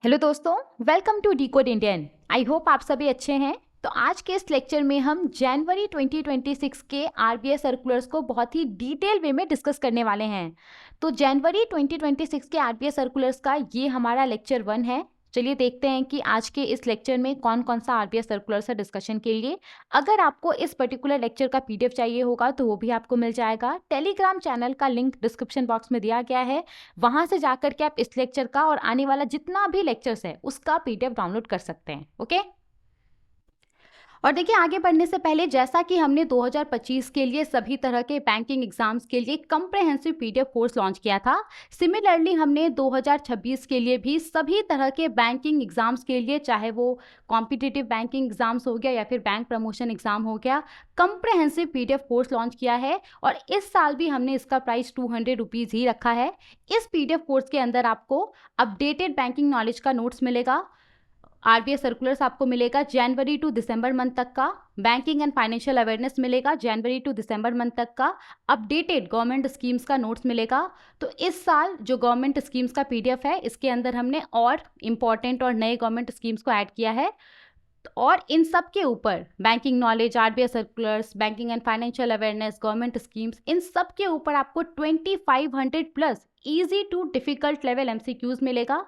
Hello दोस्तों, welcome to decode Indian. I hope आप सभी अच्छे हैं। तो आज के इस लेक्चर में हम जनवरी 2026 के आरबीआई सर्कुलर्स को बहुत ही डिटेल वे में डिस्कस करने वाले हैं। तो जनवरी 2026 के आरबीआई सर्कुलर्स का ये हमारा लेक्चर 1 है। चलिए देखते हैं कि आज के इस लेक्चर में कौन कौन सा आरबीआई सर्कुलर्स है डिस्कशन के लिए। अगर आपको इस पर्टिकुलर लेक्चर का पीडीएफ चाहिए होगा तो वो भी आपको मिल जाएगा। टेलीग्राम चैनल का लिंक डिस्क्रिप्शन बॉक्स में दिया गया है, वहां से जाकर के आप इस लेक्चर का और आने वाला जितना भी लेक्चर्स है उसका पीडीएफ डाउनलोड कर सकते हैं। ओके, और देखिए आगे बढ़ने से पहले, जैसा कि हमने 2025 के लिए सभी तरह के बैंकिंग एग्जाम्स के लिए कंप्रेहेंसिव पीडीएफ कोर्स लॉन्च किया था, सिमिलरली हमने 2026 के लिए भी सभी तरह के बैंकिंग एग्जाम्स के लिए, चाहे वो कॉम्पिटिटिव बैंकिंग एग्जाम्स हो गया या फिर बैंक प्रमोशन एग्जाम हो गया, कंप्रेहेंसिव पीडीएफ कोर्स लॉन्च किया है। और इस साल भी हमने इसका प्राइस 200 रुपीज़ ही रखा है। इस पीडीएफ कोर्स के अंदर आपको अपडेटेड बैंकिंग नॉलेज का नोट्स मिलेगा, आरबीआई सर्कुलर्स आपको मिलेगा जनवरी टू दिसंबर मंथ तक का, बैंकिंग एंड फाइनेंशियल अवेयरनेस मिलेगा जनवरी टू दिसंबर मंथ तक का, अपडेटेड गवर्नमेंट स्कीम्स का नोट्स मिलेगा। तो इस साल जो गवर्नमेंट स्कीम्स का पीडीएफ है, इसके अंदर हमने और इंपॉर्टेंट और नए गवर्नमेंट स्कीम्स को ऐड किया है। और इन सब के ऊपर banking knowledge, RBI circulars, banking and financial awareness, government schemes, इन सब के ऊपर आपको 2500 plus easy to difficult level MCQs मिलेगा।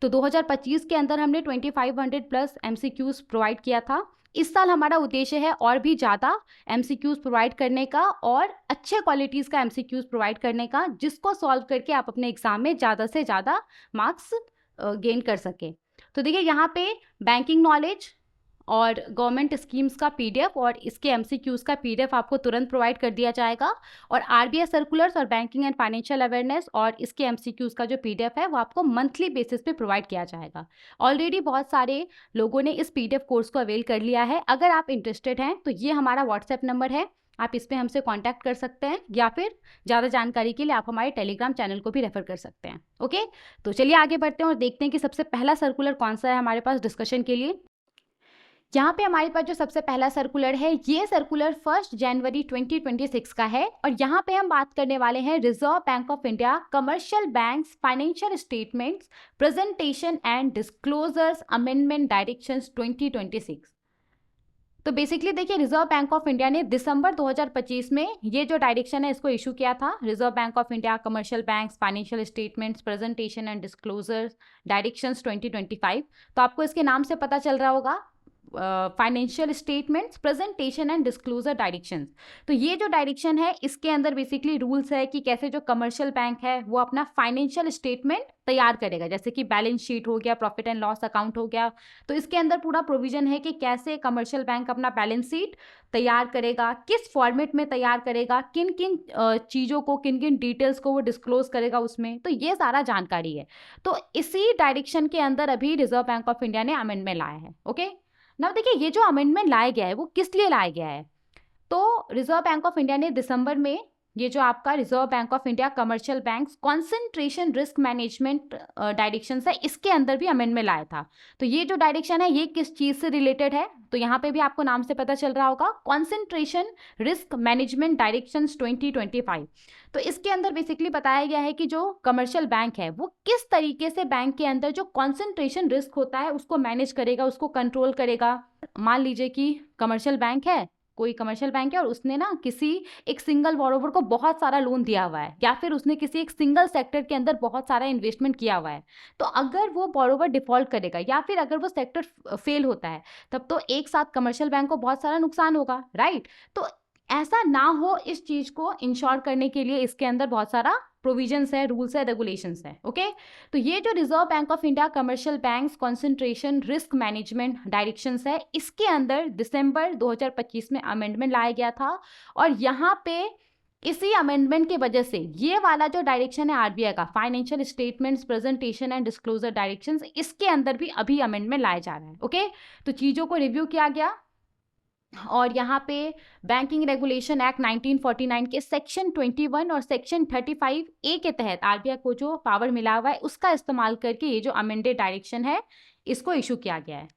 तो 2025 के अंदर हमने 2500 प्लस एमसीक्यूज प्रोवाइड किया था। इस साल हमारा उद्देश्य है और भी ज़्यादा एमसीक्यूज प्रोवाइड करने का और अच्छे क्वालिटीज़ का एमसीक्यूज प्रोवाइड करने का, जिसको सॉल्व करके आप अपने एग्जाम में ज़्यादा से ज़्यादा मार्क्स गेन कर सकें। तो देखिए यहाँ पे बैंकिंग नॉलेज और गवर्नमेंट स्कीम्स का पीडीएफ और इसके एमसीक्यूज का पीडीएफ आपको तुरंत प्रोवाइड कर दिया जाएगा। और आरबीआई सर्कुलर्स और बैंकिंग एंड फाइनेंशियल अवेयरनेस और इसके एमसीक्यूज का जो पीडीएफ है वो आपको मंथली बेसिस पे प्रोवाइड किया जाएगा। ऑलरेडी बहुत सारे लोगों ने इस पीडीएफ कोर्स को अवेल कर लिया है। अगर आप इंटरेस्टेड हैं तो ये हमारा व्हाट्सएप नंबर है, आप इस पर हमसे कांटेक्ट कर सकते हैं, या फिर ज़्यादा जानकारी के लिए आप हमारे टेलीग्राम चैनल को भी रेफर कर सकते हैं। ओके, तो चलिए आगे बढ़ते हैं और देखते हैं कि सबसे पहला सर्कुलर कौन सा है हमारे पास डिस्कशन के लिए। यहाँ पे हमारे पास जो सबसे पहला सर्कुलर है, ये सर्कुलर 1 जनवरी 2026 का है। और यहाँ पे हम बात करने वाले हैं reserve bank of India commercial banks financial statements presentation and disclosures amendment directions 2026। तो बेसिकली देखिए, रिजर्व बैंक ऑफ इंडिया ने दिसंबर 2025 में ये जो डायरेक्शन है इसको इशू किया था, reserve bank of India commercial banks financial statements presentation and disclosures directions 2025। तो आपको इसके नाम से पता चल रहा होगा, financial statements presentation and disclosure directions. तो ये जो डायरेक्शन है इसके अंदर बेसिकली रूल्स है कि कैसे जो कमर्शियल बैंक है वो अपना फाइनेंशियल स्टेटमेंट तैयार करेगा, जैसे कि बैलेंस शीट हो गया, प्रॉफिट एंड लॉस अकाउंट हो गया। तो इसके अंदर पूरा प्रोविजन है कि कैसे कमर्शियल बैंक अपना बैलेंस शीट तैयार करेगा, किस फॉर्मेट में तैयार करेगा, किन किन चीज़ों को, किन किन डिटेल्स को वो डिस्क्लोज करेगा उसमें। तो ये सारा जानकारी है। तो इसी डायरेक्शन के अंदर अभी रिजर्व बैंक ऑफ इंडिया ने अमेंडमेंट लाया है। ओके, नाउ देखिए ये जो अमेंडमेंट लाया गया है वो किस लिए लाया गया है। तो रिजर्व बैंक ऑफ इंडिया ने दिसंबर में ये जो आपका reserve bank of India commercial banks concentration risk management direction है, इसके अंदर भी अमेंडमेंट लाया था। तो ये जो डायरेक्शन है ये किस चीज़ से रिलेटेड है, तो यहाँ पे भी आपको नाम से पता चल रहा होगा, कॉन्सेंट्रेशन रिस्क मैनेजमेंट डायरेक्शंस 2025। तो इसके अंदर बेसिकली बताया गया है कि जो कमर्शियल बैंक है वो किस तरीके से बैंक के अंदर जो कॉन्सेंट्रेशन रिस्क होता है उसको मैनेज करेगा, उसको कंट्रोल करेगा। मान लीजिए कि कमर्शियल बैंक है, कोई कमर्शियल बैंक है और उसने ना किसी एक सिंगल बोरोवर को बहुत सारा लोन दिया हुआ है, या फिर उसने किसी एक सिंगल सेक्टर के अंदर बहुत सारा इन्वेस्टमेंट किया हुआ है। तो अगर वो बोरोवर डिफॉल्ट करेगा या फिर अगर वो सेक्टर फेल होता है, तब तो एक साथ कमर्शियल बैंक को बहुत सारा नुकसान होगा, राइट। तो ऐसा ना हो, इस चीज को इंश्योर करने के लिए इसके अंदर बहुत सारा प्रोविजंस है, रूल्स है, रेगुलेशंस है। ओके, तो ये जो reserve bank of India commercial banks concentration risk management directions है, इसके अंदर दिसंबर 2025 में अमेंडमेंट लाया गया था। और यहाँ पे इसी अमेंडमेंट की वजह से ये वाला जो डायरेक्शन है आरबीआई का, financial statements presentation and disclosure directions, इसके अंदर भी अभी अमेंडमेंट लाया जा रहा है। ओके, तो चीज़ों को रिव्यू किया गया और यहाँ पे बैंकिंग रेगुलेशन एक्ट 1949 के सेक्शन 21 और सेक्शन 35A के तहत आरबीआई को जो पावर मिला हुआ है उसका इस्तेमाल करके ये जो अमेंडेड डायरेक्शन है इसको इशू किया गया है।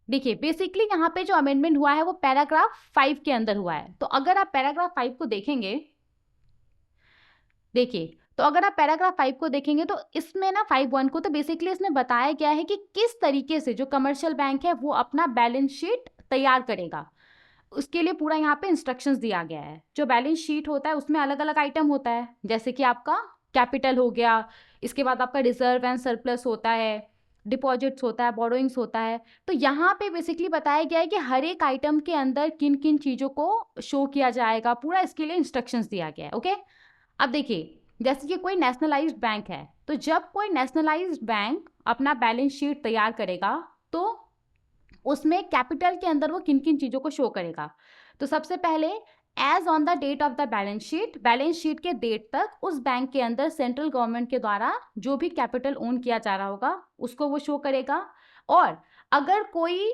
देखिए बेसिकली यहाँ पे जो अमेंडमेंट हुआ है वो पैराग्राफ 5 के अंदर हुआ है। तो अगर आप पैराग्राफ 5 को देखेंगे, देखिए तो अगर आप पैराग्राफ 5 को देखेंगे तो इसमें ना 5.1 को तो बेसिकली इसमें बताया गया है कि किस तरीके से जो कमर्शियल बैंक है वो अपना बैलेंस शीट तैयार करेगा। उसके लिए पूरा यहाँ पे इंस्ट्रक्शंस दिया गया है। जो बैलेंस शीट होता है उसमें अलग अलग आइटम होता है, जैसे कि आपका कैपिटल हो गया, इसके बाद आपका रिजर्व एंड सरप्लस होता है, डिपॉजिट्स होता है, बोरोइंग्स होता है। तो यहाँ पे बेसिकली बताया गया है कि हर एक आइटम के अंदर किन किन चीज़ों को शो किया जाएगा, पूरा इसके लिए इंस्ट्रक्शंस दिया गया है। ओके, अब देखिए जैसे कि कोई नेशनलाइज्ड बैंक है, तो जब कोई नेशनलाइज्ड बैंक अपना बैलेंस शीट तैयार करेगा तो उसमें कैपिटल के अंदर वो किन किन चीज़ों को शो करेगा। तो सबसे पहले as on the date of the balance sheet के डेट तक उस बैंक के अंदर सेंट्रल गवर्नमेंट के द्वारा जो भी कैपिटल ओन किया जा रहा होगा उसको वो शो करेगा। और अगर कोई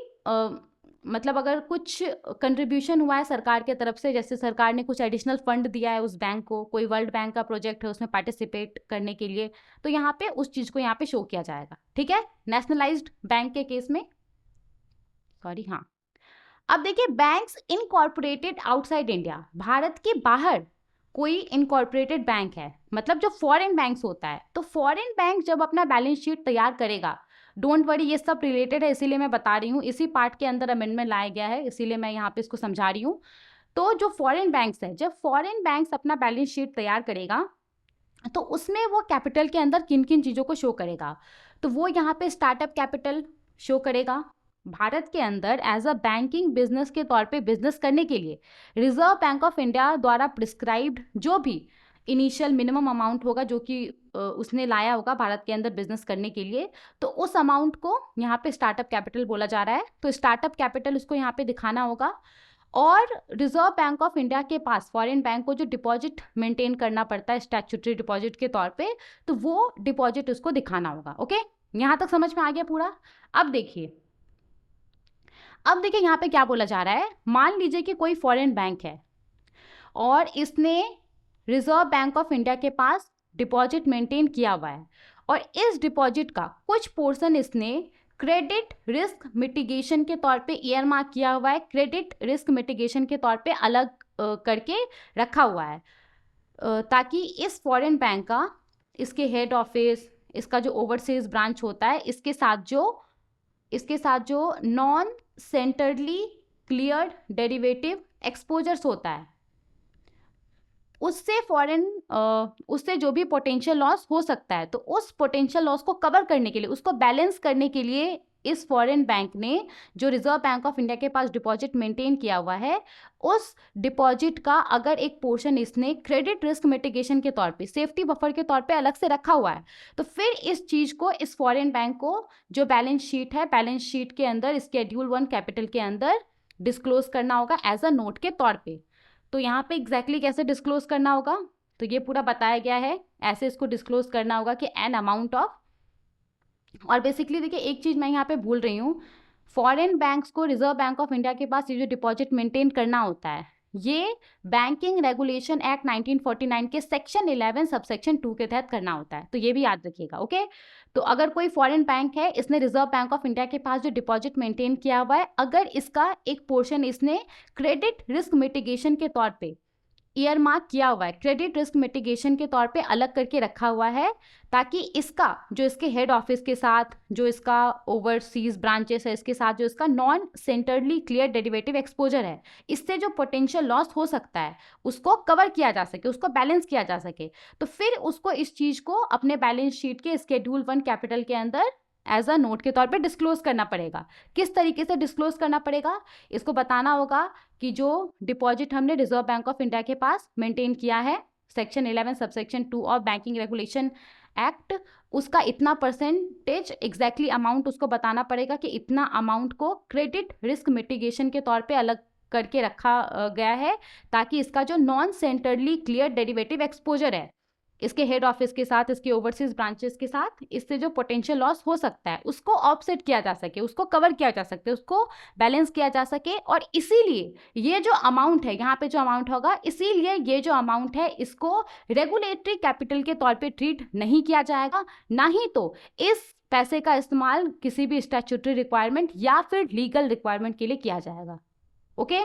मतलब अगर कुछ कंट्रीब्यूशन हुआ है सरकार के तरफ से, जैसे सरकार ने कुछ एडिशनल फंड दिया है उस बैंक को, कोई वर्ल्ड बैंक का प्रोजेक्ट है उसमें पार्टिसिपेट करने के लिए, तो यहाँ पे उस चीज़ को यहाँ पे शो किया जाएगा। ठीक है, नेशनलाइज्ड बैंक के केस में, सॉरी, हाँ। अब देखिए banks incorporated outside India, Bharat के बाहर कोई इनकॉर्पोरेटेड बैंक है, मतलब जो फॉरेन बैंक्स होता है, तो फॉरेन बैंक जब अपना बैलेंस शीट तैयार करेगा, डोंट वरी ये सब रिलेटेड है इसीलिए मैं बता रही हूँ, इसी पार्ट के अंदर अमेंडमेंट लाया गया है इसीलिए मैं यहाँ पे इसको समझा रही हूँ। तो जो फॉरेन बैंक्स है, जब फॉरेन बैंक्स अपना बैलेंस शीट तैयार करेगा तो उसमें वो कैपिटल के अंदर किन किन चीज़ों को शो करेगा। तो वो यहाँ पे स्टार्टअप कैपिटल शो करेगा। भारत के अंदर एज अ बैंकिंग बिजनेस के तौर पे बिजनेस करने के लिए रिजर्व बैंक ऑफ इंडिया द्वारा प्रिस्क्राइब्ड जो भी इनिशियल मिनिमम अमाउंट होगा जो कि उसने लाया होगा भारत के अंदर बिजनेस करने के लिए, तो उस अमाउंट को यहाँ पे स्टार्टअप कैपिटल बोला जा रहा है। तो स्टार्टअप कैपिटल उसको यहाँ पे दिखाना होगा। और रिजर्व बैंक ऑफ इंडिया के पास फॉरेन बैंक को जो डिपॉजिट मेंटेन करना पड़ता है स्टैट्यूटरी डिपॉजिट के तौर पे, तो वो डिपॉजिट उसको दिखाना होगा। ओके, यहाँ तक समझ में आ गया पूरा। अब देखिए यहाँ पे क्या बोला जा रहा है। मान लीजिए कि कोई फॉरेन बैंक है और इसने रिजर्व बैंक ऑफ इंडिया के पास डिपॉजिट मेंटेन किया हुआ है और इस डिपॉजिट का कुछ पोर्शन इसने क्रेडिट रिस्क मिटिगेशन के तौर पे ईयर मार्क किया हुआ है, क्रेडिट रिस्क मिटिगेशन के तौर पे अलग करके रखा हुआ है, ताकि इस फॉरेन बैंक का, इसके हेड ऑफिस, इसका जो ओवरसीज ब्रांच होता है, इसके साथ जो नॉन सेंटरली क्लियर्ड डेरिवेटिव एक्सपोजर्स होता है, उससे जो भी पोटेंशियल लॉस हो सकता है, तो उस पोटेंशियल लॉस को कवर करने के लिए, उसको बैलेंस करने के लिए इस फॉरेन बैंक ने जो रिजर्व बैंक ऑफ इंडिया के पास डिपॉजिट मेंटेन किया हुआ है, उस डिपॉजिट का अगर एक पोर्शन इसने क्रेडिट रिस्क मिटिगेशन के तौर पे, सेफ्टी बफर के तौर पे अलग से रखा हुआ है, तो फिर इस चीज़ को इस फॉरेन बैंक को जो बैलेंस शीट है, बैलेंस शीट के अंदर स्केड्यूल 1 कैपिटल के अंदर डिस्क्लोज करना होगा एज अ नोट के तौर पे। तो यहाँ पे एग्जैक्टली कैसे डिस्क्लोज करना होगा, तो ये पूरा बताया गया है, ऐसे इसको डिस्क्लोज करना होगा कि एन अमाउंट ऑफ। और बेसिकली देखिए एक चीज़ मैं यहाँ पे भूल रही हूँ, फॉरेन बैंक्स को रिजर्व बैंक ऑफ इंडिया के पास ये जो डिपॉजिट मेंटेन करना होता है, ये बैंकिंग रेगुलेशन एक्ट 1949 के सेक्शन 11 सबसेक्शन 2 के तहत करना होता है, तो ये भी याद रखिएगा। ओके, तो अगर कोई फॉरेन बैंक है, इसने रिजर्व बैंक ऑफ इंडिया के पास जो डिपॉजिट मेंटेन किया हुआ है, अगर इसका एक पोर्शन इसने क्रेडिट रिस्क मिटिगेशन के तौर पे ईयर मार्क किया हुआ है, क्रेडिट रिस्क मिटिगेशन के तौर पे अलग करके रखा हुआ है, ताकि इसका जो इसके हेड ऑफिस के साथ, जो इसका ओवरसीज ब्रांचेस है, इसके साथ जो इसका नॉन सेंटरली क्लियर डेरिवेटिव एक्सपोजर है, इससे जो पोटेंशियल लॉस हो सकता है उसको कवर किया जा सके, उसको बैलेंस किया जा सके। तो फिर उसको इस चीज़ को अपने बैलेंस शीट के स्केड्यूल 1 कैपिटल के अंदर एज अ नोट के तौर पे डिस्क्लोज करना पड़ेगा। किस तरीके से डिस्क्लोज करना पड़ेगा, इसको बताना होगा कि जो डिपॉजिट हमने रिजर्व बैंक ऑफ इंडिया के पास मेंटेन किया है, section 11 subsection 2 of banking regulation act, उसका इतना परसेंटेज एग्जैक्टली अमाउंट उसको बताना पड़ेगा कि इतना अमाउंट को क्रेडिट रिस्क मिटिगेशन के तौर पे अलग करके रखा गया है, ताकि इसका जो नॉन सेंटरली क्लियर डेरिवेटिव एक्सपोजर है, इसके हेड ऑफिस के साथ, इसके ओवरसीज ब्रांचेस के साथ, इससे जो पोटेंशियल लॉस हो सकता है उसको ऑफसेट किया जा सके, उसको कवर किया जा सके, उसको बैलेंस किया जा सके। और इसीलिए ये जो अमाउंट है, यहाँ पे जो अमाउंट होगा, इसीलिए ये जो अमाउंट है इसको रेगुलेटरी कैपिटल के तौर पे ट्रीट नहीं किया जाएगा, ना ही तो इस पैसे का इस्तेमाल किसी भी स्टैट्यूटरी रिक्वायरमेंट या फिर लीगल रिक्वायरमेंट के लिए किया जाएगा। ओके,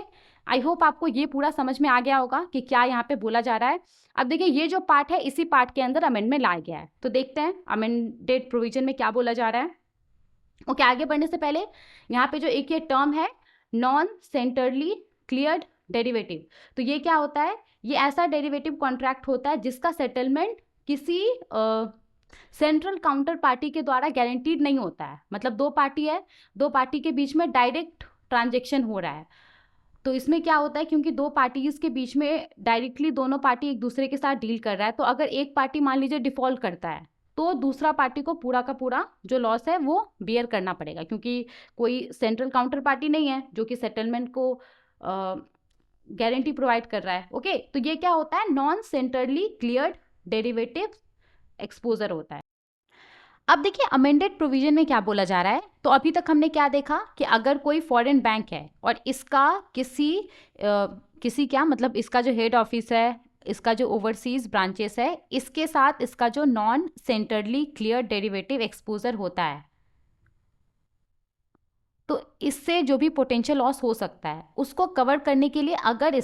आई होप आपको ये पूरा समझ में आ गया होगा कि क्या यहाँ पे बोला जा रहा है। अब देखिए ये जो पार्ट है इसी पार्ट के अंदर अमेंडमेंट लाया गया है, तो देखते हैं अमेंडेड प्रोविजन में क्या बोला जा रहा है। ओके, आगे बढ़ने से पहले यहाँ पे जो एक ये टर्म है नॉन सेंटरली क्लियर्ड डेरिवेटिव, तो ये क्या होता है, ये ऐसा डेरिवेटिव कॉन्ट्रैक्ट होता है जिसका सेटलमेंट किसी सेंट्रल काउंटर पार्टी के द्वारा गारंटीड नहीं होता है। मतलब दो पार्टी है, दो पार्टी के बीच में डायरेक्ट ट्रांजेक्शन हो रहा है, तो इसमें क्या होता है, क्योंकि दो पार्टीज के बीच में डायरेक्टली दोनों पार्टी एक दूसरे के साथ डील कर रहा है, तो अगर एक पार्टी मान लीजिए डिफॉल्ट करता है तो दूसरा पार्टी को पूरा का पूरा जो लॉस है वो बियर करना पड़ेगा, क्योंकि कोई सेंट्रल काउंटर पार्टी नहीं है जो कि सेटलमेंट को गारंटी प्रोवाइड कर रहा है। ओके, तो ये क्या होता है, non centrally cleared derivative exposure होता है। अब देखिए अमेंडेड प्रोविजन में क्या बोला जा रहा है, तो अभी तक हमने क्या देखा कि अगर कोई फॉरेन बैंक है और इसका किसी क्या मतलब इसका जो हेड ऑफिस है, इसका जो ओवरसीज ब्रांचेस है, इसके साथ इसका जो नॉन सेंटरली क्लियर डेरिवेटिव एक्सपोजर होता है, तो इससे जो भी पोटेंशियल लॉस हो सकता है उसको कवर करने के लिए अगर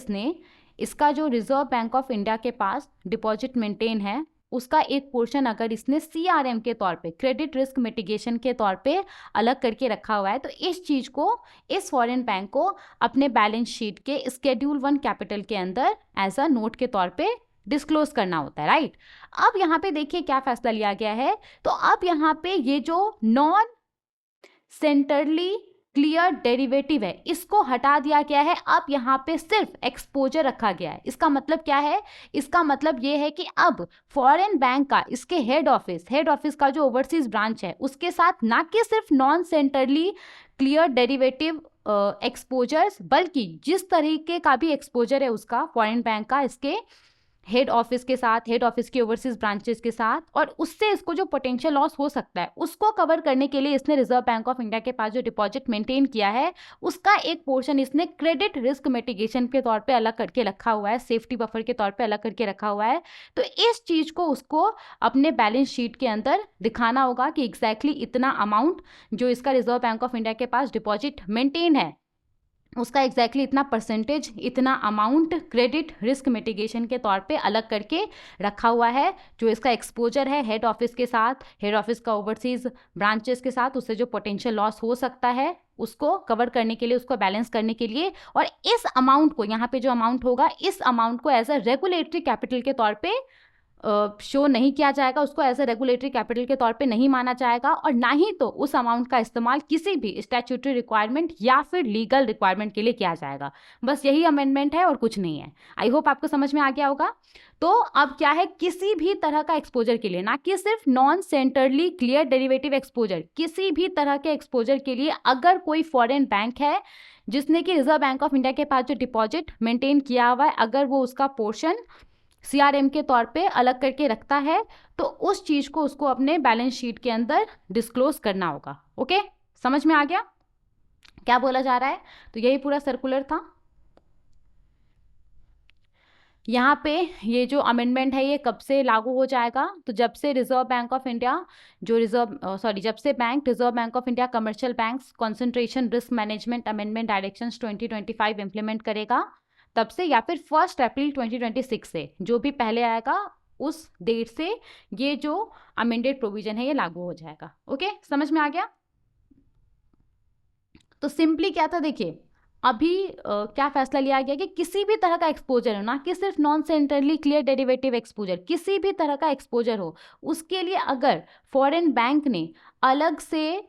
इसका जो रिजर्व बैंक ऑफ इंडिया के पास डिपॉजिट मेंटेन है उसका एक पोर्शन अगर इसने सीआरएम के तौर पे, क्रेडिट रिस्क मिटिगेशन के तौर पे अलग करके रखा हुआ है, तो इस चीज को इस फॉरेन बैंक को अपने बैलेंस शीट के स्केड्यूल 1 कैपिटल के अंदर एज अ नोट के तौर पे डिस्क्लोज करना होता है, राइट। अब यहाँ पे देखिए क्या फैसला लिया गया है, तो अब यहाँ पे ये जो नॉन सेंटरली क्लियर डेरिवेटिव है इसको हटा दिया गया है, अब यहाँ पे सिर्फ एक्सपोजर रखा गया है। इसका मतलब क्या है, इसका मतलब ये है कि अब फॉरेन बैंक का इसके हेड ऑफिस का जो ओवरसीज ब्रांच है उसके साथ ना कि सिर्फ नॉन सेंटरली क्लियर डेरिवेटिव एक्सपोजर्स, बल्कि जिस तरीके का भी एक्सपोजर है उसका फॉरेन बैंक का इसके हेड ऑफिस के साथ, हेड ऑफिस के ओवरसीज ब्रांचेस के साथ, और उससे इसको जो पोटेंशियल लॉस हो सकता है उसको कवर करने के लिए इसने रिजर्व बैंक ऑफ इंडिया के पास जो डिपॉजिट मेंटेन किया है उसका एक पोर्शन इसने क्रेडिट रिस्क मिटिगेशन के तौर पे अलग करके रखा हुआ है, सेफ्टी बफर के तौर पे अलग करके रखा हुआ है। तो इस चीज को उसको अपने बैलेंस शीट के अंदर दिखाना होगा कि एग्जैक्टली इतना अमाउंट जो इसका रिजर्व बैंक ऑफ इंडिया के पास डिपॉजिट मेंटेन है उसका एग्जैक्टली इतना परसेंटेज, इतना अमाउंट क्रेडिट रिस्क मिटिगेशन के तौर पे अलग करके रखा हुआ है। जो इसका एक्सपोजर है हेड ऑफिस के साथ, हेड ऑफिस का ओवरसीज ब्रांचेस के साथ, उससे जो पोटेंशियल लॉस हो सकता है उसको कवर करने के लिए, उसको बैलेंस करने के लिए, और इस अमाउंट को, यहाँ पे जो अमाउंट होगा इस अमाउंट को एज अ रेगुलेटरी कैपिटल के तौर पे शो नहीं किया जाएगा, उसको एज ए रेगुलेटरी कैपिटल के तौर पे नहीं माना जाएगा, और ना ही तो उस अमाउंट का इस्तेमाल किसी भी स्टैट्यूटरी रिक्वायरमेंट या फिर लीगल रिक्वायरमेंट के लिए किया जाएगा। बस यही अमेंडमेंट है और कुछ नहीं है। आई होप आपको समझ में आ गया होगा। तो अब क्या है, किसी भी तरह का एक्सपोजर के लिए, ना कि सिर्फ नॉन सेंटरली क्लियर डेरिवेटिव एक्सपोजर, किसी भी तरह के एक्सपोजर के लिए अगर कोई फॉरेन बैंक है जिसने कि रिजर्व बैंक ऑफ इंडिया के पास जो डिपॉजिट मेंटेन किया हुआ है, अगर वो उसका पोर्शन सीआरएम के तौर पे अलग करके रखता है, तो उस चीज को उसको अपने बैलेंस शीट के अंदर डिस्क्लोज करना होगा। ओके, समझ में आ गया क्या बोला जा रहा है? तो यही पूरा सर्कुलर था। यहाँ पे ये जो अमेंडमेंट है ये कब से लागू हो जाएगा, तो जब से रिजर्व बैंक ऑफ इंडिया जब से reserve bank of India commercial banks concentration risk management amendment directions 2025 implement करेगा तब से, या फिर 1 अप्रैल 2026 से, जो भी पहले आएगा उस डेट से ये जो अमेंडेड प्रोविजन है ये लागू हो जाएगा। ओके, समझ में आ गया? तो सिंपली क्या था, देखिए अभी क्या फैसला लिया गया कि किसी भी तरह का एक्सपोजर हो, ना कि सिर्फ नॉन सेंटरली क्लियर डेरिवेटिव एक्सपोजर, किसी भी तरह का एक्सपोजर हो, उसके लिए अगर फॉरेन बैंक ने अलग से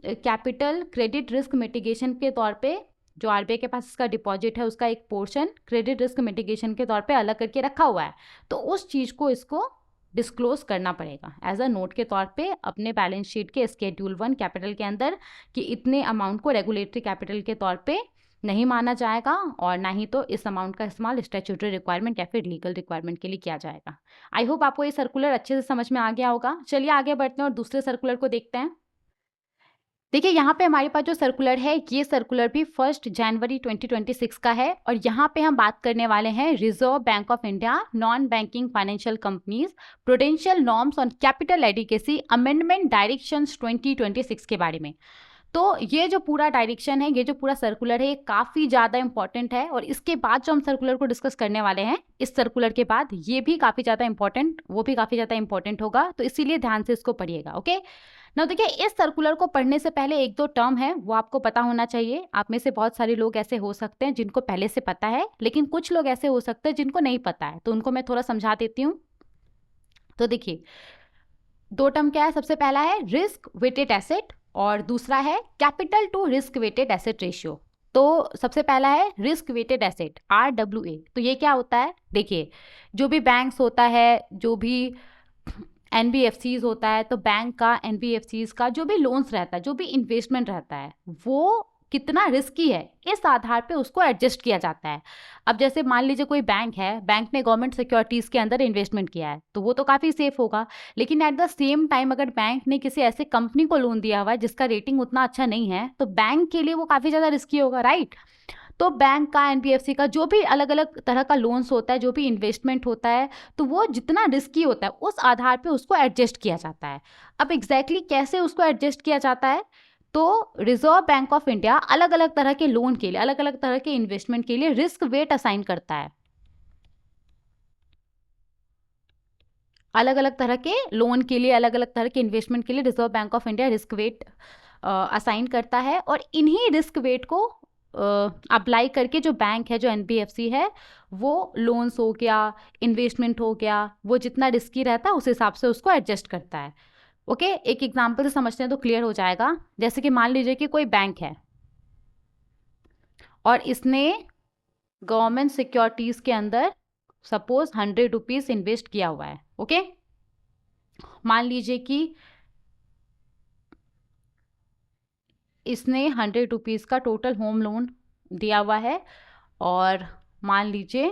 कैपिटल क्रेडिट रिस्क मिटिगेशन के तौर पे, जो आरबीआई के पास इसका डिपॉजिट है उसका एक पोर्शन क्रेडिट रिस्क मिटिगेशन के तौर पे अलग करके रखा हुआ है, तो उस चीज को इसको डिस्क्लोज करना पड़ेगा एज अ नोट के तौर पे अपने बैलेंस शीट के स्केड्यूल 1 कैपिटल के अंदर, कि इतने अमाउंट को रेगुलेटरी कैपिटल के तौर पे नहीं माना जाएगा, और ना ही तो इस अमाउंट का इस्तेमाल स्टैट्यूटरी रिक्वायरमेंट या फिर लीगल रिक्वायरमेंट के लिए किया जाएगा। आई होप आपको ये सर्कुलर अच्छे से समझ में आ गया होगा। चलिए आगे बढ़ते हैं और दूसरे सर्कुलर को देखते हैं। देखिए यहाँ पे हमारे पास जो सर्कुलर है ये सर्कुलर भी 1 जनवरी 2026 का है, और यहाँ पे हम बात करने वाले हैं reserve bank of India non banking financial companies prudential norms on capital adequacy amendment directions 2026 के बारे में। तो ये जो पूरा डायरेक्शन है, ये जो पूरा सर्कुलर है, ये काफ़ी ज़्यादा इंपॉर्टेंट है। और इसके बाद जो हम सर्कुलर को डिस्कस करने वाले हैं, इस सर्कुलर के बाद, ये भी काफ़ी ज़्यादा इंपॉर्टेंट, वो भी काफ़ी ज़्यादा इंपॉर्टेंट होगा, तो इसीलिए ध्यान से इसको पढ़िएगा। ओके ना, देखिए इस सर्कुलर को पढ़ने से पहले एक दो टर्म है वो आपको पता होना चाहिए। आप में से बहुत सारे लोग ऐसे हो सकते हैं जिनको पहले से पता है, लेकिन कुछ लोग ऐसे हो सकते हैं जिनको नहीं पता है, तो उनको मैं थोड़ा समझा देती हूँ। तो देखिए दो टर्म क्या है, सबसे पहला है रिस्क वेटेड एसेट और दूसरा है capital to risk weighted asset ratio. तो सबसे पहला है रिस्क वेटेड एसेट, RWA। तो ये क्या होता है, देखिए जो भी बैंक्स होता है, जो भी NBFCs होता है, तो बैंक का NBFCs का जो भी लोन्स रहता है, जो भी इन्वेस्टमेंट रहता है, वो कितना रिस्की है, इस आधार पे उसको एडजस्ट किया जाता है। अब जैसे मान लीजिए कोई बैंक है, बैंक ने गवर्नमेंट सिक्योरिटीज़ के अंदर इन्वेस्टमेंट किया है, तो वो तो काफ़ी सेफ होगा। लेकिन एट द सेम टाइम अगर बैंक ने किसी ऐसे कंपनी को लोन दिया हुआ है जिसका रेटिंग उतना अच्छा नहीं है, तो बैंक के लिए वो काफ़ी ज़्यादा रिस्की होगा, राइट। तो बैंक का, NBFC का, जो भी अलग अलग तरह का लोन्स होता है, जो भी इन्वेस्टमेंट होता है, तो वो जितना रिस्की होता है उस आधार पे उसको एडजस्ट किया जाता है। अब एग्जैक्टली कैसे उसको एडजस्ट किया जाता है, तो रिजर्व बैंक ऑफ इंडिया अलग अलग तरह के लोन के लिए, अलग अलग तरह के इन्वेस्टमेंट के लिए रिस्क वेट असाइन करता है। अलग अलग तरह के लोन के लिए, अलग अलग तरह के इन्वेस्टमेंट के लिए reserve bank of India risk weight assign करता है। और इन्हीं रिस्क वेट को अप्लाई करके जो बैंक है, जो NBFC है, वो लोन्स हो गया, इन्वेस्टमेंट हो गया, वो जितना रिस्की रहता है उस हिसाब से उसको एडजस्ट करता है। ओके, एक एग्जांपल से समझते हैं तो क्लियर हो जाएगा। जैसे कि मान लीजिए कि कोई बैंक है और इसने गवर्नमेंट सिक्योरिटीज़ के अंदर सपोज 100 रुपीज़ इन्वेस्ट किया हुआ है। ओके, मान लीजिए कि इसने 100 रुपीज़ का टोटल होम लोन दिया हुआ है, और मान लीजिए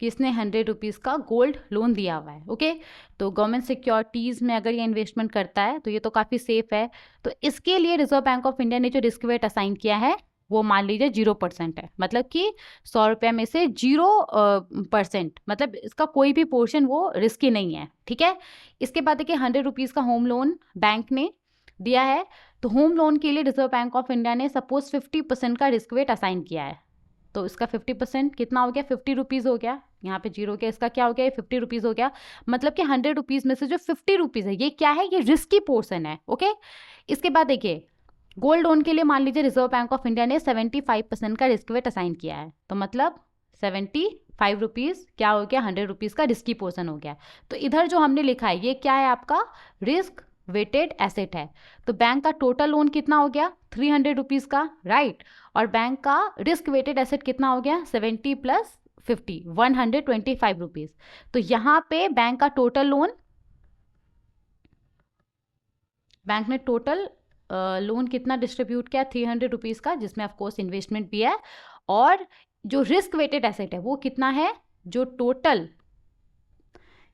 कि इसने 100 रुपीज़ का गोल्ड लोन दिया हुआ है। ओके, तो गवर्नमेंट सिक्योरिटीज़ में अगर ये इन्वेस्टमेंट करता है तो ये तो काफ़ी सेफ है। तो इसके लिए रिजर्व बैंक ऑफ इंडिया ने जो रिस्क वेट असाइन किया है वो मान लीजिए 0% है, मतलब कि 100 रुपये में से 0%, मतलब इसका कोई भी पोर्शन वो रिस्की नहीं है। ठीक है, इसके बाद देखिए 100 रुपीज़ का होम लोन बैंक ने दिया है, तो होम लोन के लिए रिजर्व बैंक ऑफ इंडिया ने सपोज 50% का रिस्क वेट असाइन किया है। तो इसका 50% कितना हो गया, 50 रुपीज़ हो गया, यहाँ पे 0 हो गया, इसका क्या हो गया, 50 रुपीज़ हो गया। मतलब कि 100 रुपीज़ में से जो 50 रुपीज़ है, ये क्या है, ये रिस्की पोर्सन है। ओके, इसके बाद देखिए गोल्ड लोन के लिए मान लीजिए रिजर्व बैंक ऑफ इंडिया ने 75% का रिस्क वेट असाइन किया है, तो मतलब 75 रुपीज़ क्या हो गया, 100 रुपीज़ का रिस्की पोर्सन हो गया। तो इधर जो हमने लिखा है ये क्या है, आपका रिस्क वेटेड एसेट है। तो बैंक का टोटल लोन कितना हो गया, 300 रुपीज़ का, राइट। और बैंक का रिस्क वेटेड एसेट कितना हो गया, 70 + 50, 125 रुपीज़। तो यहाँ पे बैंक का टोटल लोन, बैंक ने टोटल लोन कितना डिस्ट्रीब्यूट किया, 300 रुपीज़ का, जिसमें ऑफकोर्स इन्वेस्टमेंट भी है। और जो रिस्क वेटेड एसेट है वो कितना है, जो टोटल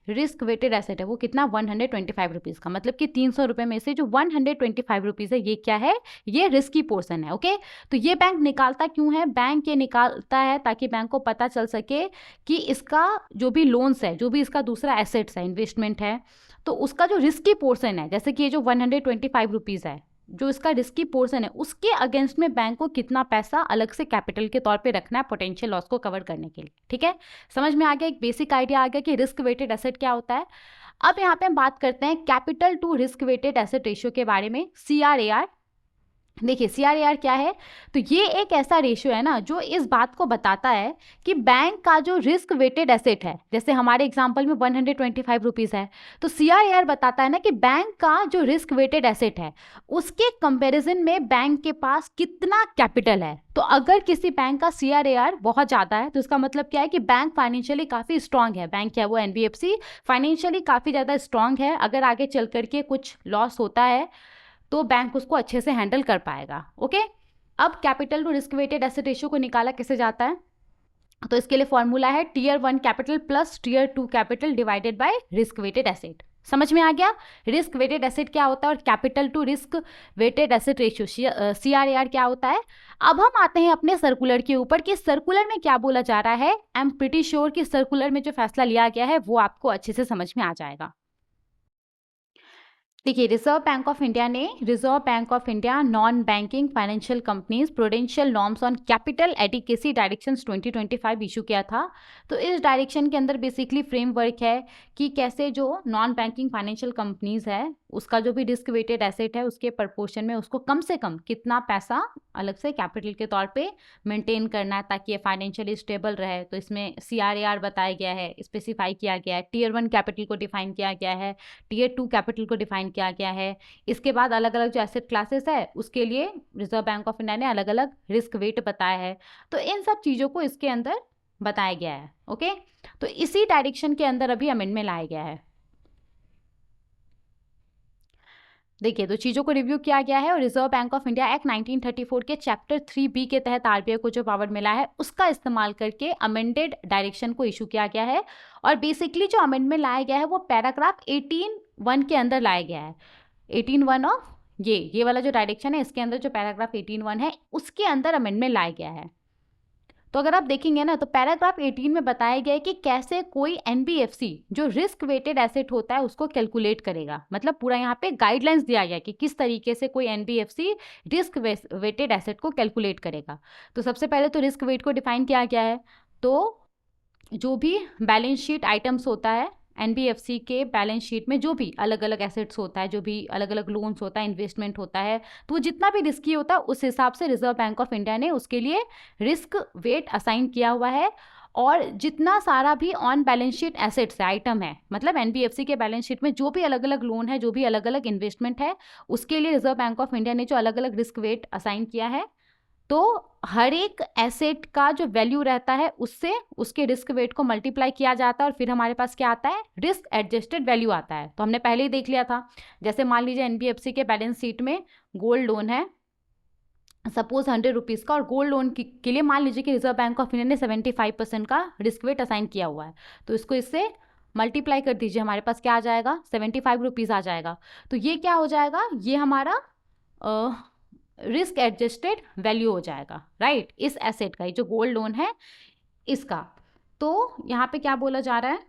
रिस्क वेटेड एसेट है वो कितना, 125 रुपीज़ का, मतलब कि 300 रुपये में से जो 125 रुपीज़ है ये क्या है, ये रिस्की पोर्सन है। ओके, तो ये बैंक निकालता क्यों है, बैंक ये निकालता है ताकि बैंक को पता चल सके कि इसका जो भी लोन्स है, जो भी इसका दूसरा एसेट्स है, इन्वेस्टमेंट है, तो उसका जो रिस्की पोर्सन है, जैसे कि ये जो 125 रुपीज़ है, जो इसका रिस्की पोर्सन है, उसके अगेंस्ट में बैंक को कितना पैसा अलग से कैपिटल के तौर पे रखना है पोटेंशियल लॉस को कवर करने के लिए। ठीक है, समझ में आ गया, एक बेसिक आइडिया आ गया कि रिस्क वेटेड एसेट क्या होता है। अब यहाँ पे हम बात करते हैं capital to risk weighted asset ratio के बारे में, CRAR। देखिए CRAR क्या है, तो ये एक ऐसा रेशियो है ना जो इस बात को बताता है कि बैंक का जो रिस्क वेटेड एसेट है, जैसे हमारे एग्जांपल में 125 रुपीज़ है, तो CRAR बताता है ना कि बैंक का जो रिस्क वेटेड एसेट है उसके कंपैरिजन में बैंक के पास कितना कैपिटल है। तो अगर किसी बैंक का CRAR बहुत ज़्यादा है तो इसका मतलब क्या है कि बैंक फाइनेंशियली काफ़ी स्ट्रांग है, बैंक क्या है वो NBFC फाइनेंशियली काफ़ी ज़्यादा स्ट्रांग है, अगर आगे चल करके कुछ लॉस होता है तो बैंक उसको अच्छे से हैंडल कर पाएगा। ओके, अब capital to risk weighted asset ratio को निकाला कैसे जाता है, तो इसके लिए फॉर्मूला है Tier 1 capital plus Tier 2 capital divided by risk weighted asset. समझ में आ गया, रिस्क वेटेड एसेट क्या होता है और capital to risk weighted asset ratio CRAR क्या होता है। अब हम आते हैं अपने सर्कुलर के ऊपर कि सर्कुलर में क्या बोला जा रहा है। आई एम प्रीटी श्योर कि सर्कुलर में जो फैसला लिया गया है वो आपको अच्छे से समझ में आ जाएगा। देखिए, reserve bank of India non banking financial companies prudential norms on capital adequacy directions 2025 issue किया था। तो इस डायरेक्शन के अंदर बेसिकली फ्रेमवर्क है कि कैसे जो नॉन बैंकिंग फाइनेंशियल कंपनीज है उसका जो भी रिस्क वेटेड एसेट है उसके प्रपोर्शन में उसको कम से कम कितना पैसा अलग से कैपिटल के तौर पे मेंटेन करना है ताकि ये फाइनेंशियली स्टेबल रहे। तो इसमें CRAR बताया गया है, स्पेसिफाई किया गया है, टियर 1 कैपिटल को डिफाइन किया गया है, टियर 2 कैपिटल को डिफाइन किया गया है। इसके बाद अलग अलग जो एसेट क्लासेस है उसके लिए रिजर्व बैंक ऑफ इंडिया ने अलग अलग रिस्क वेट बताया है। तो इन सब चीज़ों को इसके अंदर बताया गया है। ओके, तो इसी डायरेक्शन के अंदर अभी अमेंडमेंट लाया गया है। देखिए, तो चीज़ों को रिव्यू किया गया है और reserve bank of India act 1934 के चैप्टर 3B के तहत RBI को जो पावर मिला है उसका इस्तेमाल करके अमेंडेड डायरेक्शन को इशू किया गया है। और बेसिकली जो अमेंडमेंट लाया गया है वो पैराग्राफ 18(1) के अंदर लाया गया है। 18(1) ऑफ ये वाला जो डायरेक्शन है इसके अंदर जो पैराग्राफ 18(1) है उसके अंदर अमेंडमेंट लाया गया है। तो अगर आप देखेंगे ना तो पैराग्राफ 18 में बताया गया है कि कैसे कोई NBFC जो रिस्क वेटेड एसेट होता है उसको कैलकुलेट करेगा। मतलब पूरा यहाँ पे गाइडलाइंस दिया गया है कि किस तरीके से कोई NBFC रिस्क वेटेड एसेट को कैलकुलेट करेगा। तो सबसे पहले तो रिस्क वेट को डिफाइन किया गया है। तो जो भी बैलेंस शीट आइटम्स होता है NBFC के बैलेंस शीट में जो भी अलग अलग एसेट्स होता है, जो भी अलग अलग लोन्स होता है, इन्वेस्टमेंट होता है, तो वो जितना भी रिस्की होता है उस हिसाब से रिजर्व बैंक ऑफ इंडिया ने उसके लिए रिस्क वेट असाइन किया हुआ है। और जितना सारा भी ऑन बैलेंस शीट एसेट्स है, आइटम है, मतलब NBFC के बैलेंस शीट में जो भी अलग अलग लोन है, जो भी अलग अलग इन्वेस्टमेंट है, उसके लिए रिजर्व बैंक ऑफ इंडिया ने जो अलग अलग रिस्क वेट असाइन किया है। तो हर एक एसेट का जो वैल्यू रहता है उससे उसके रिस्क वेट को मल्टीप्लाई किया जाता है और फिर हमारे पास क्या आता है, रिस्क एडजस्टेड वैल्यू आता है। तो हमने पहले ही देख लिया था। जैसे मान लीजिए NBFC के बैलेंस शीट में गोल्ड लोन है सपोज 100 रुपीज़ का, और गोल्ड लोन के लिए मान लीजिए कि रिजर्व बैंक ऑफ इंडिया ने 75% का रिस्क वेट असाइन किया हुआ है। तो इसको इससे मल्टीप्लाई कर दीजिए, हमारे पास क्या आ जाएगा, 75 रुपीज़ आ जाएगा। तो ये क्या हो जाएगा, ये हमारा रिस्क एडजस्टेड वैल्यू हो जाएगा, राइट, इस एसेट का, जो गोल्ड लोन है इसका। तो यहाँ पे क्या बोला जा रहा है,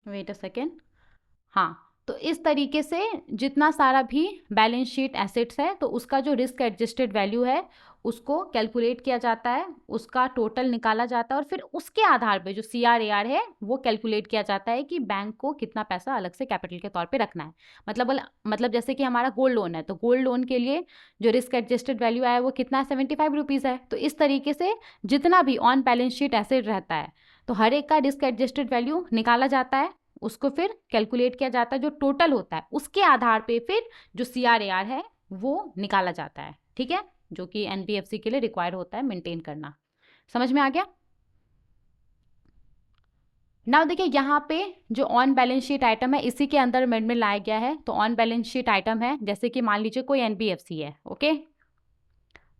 वेट अ सेकेंड, हाँ, तो इस तरीके से जितना सारा भी बैलेंस शीट एसेट्स है तो उसका जो रिस्क एडजस्टेड वैल्यू है उसको कैलकुलेट किया जाता है, उसका टोटल निकाला जाता है और फिर उसके आधार पे जो CRAR है वो कैलकुलेट किया जाता है कि बैंक को कितना पैसा अलग से कैपिटल के तौर पे रखना है। मतलब जैसे कि हमारा गोल्ड लोन है तो गोल्ड लोन के लिए जो रिस्क एडजस्टेड वैल्यू है वो कितना है, 75 रुपीज़ है। तो इस तरीके से जितना भी ऑन बैलेंस शीट एसेट रहता है तो हर एक का रिस्क एडजस्टेड वैल्यू निकाला जाता है, उसको फिर कैलकुलेट किया जाता है, जो टोटल होता है उसके आधार पे फिर जो CRAR है वो निकाला जाता है, ठीक है, जो कि NBFC के लिए रिक्वायर्ड होता है मेंटेन करना। समझ में आ गया? नाउ देखिए, यहाँ पे जो ऑन बैलेंस शीट आइटम है इसी के अंदर अमेंडमेंट लाया गया है। तो ऑन बैलेंस शीट आइटम है जैसे कि मान लीजिए कोई NBFC है, ओके,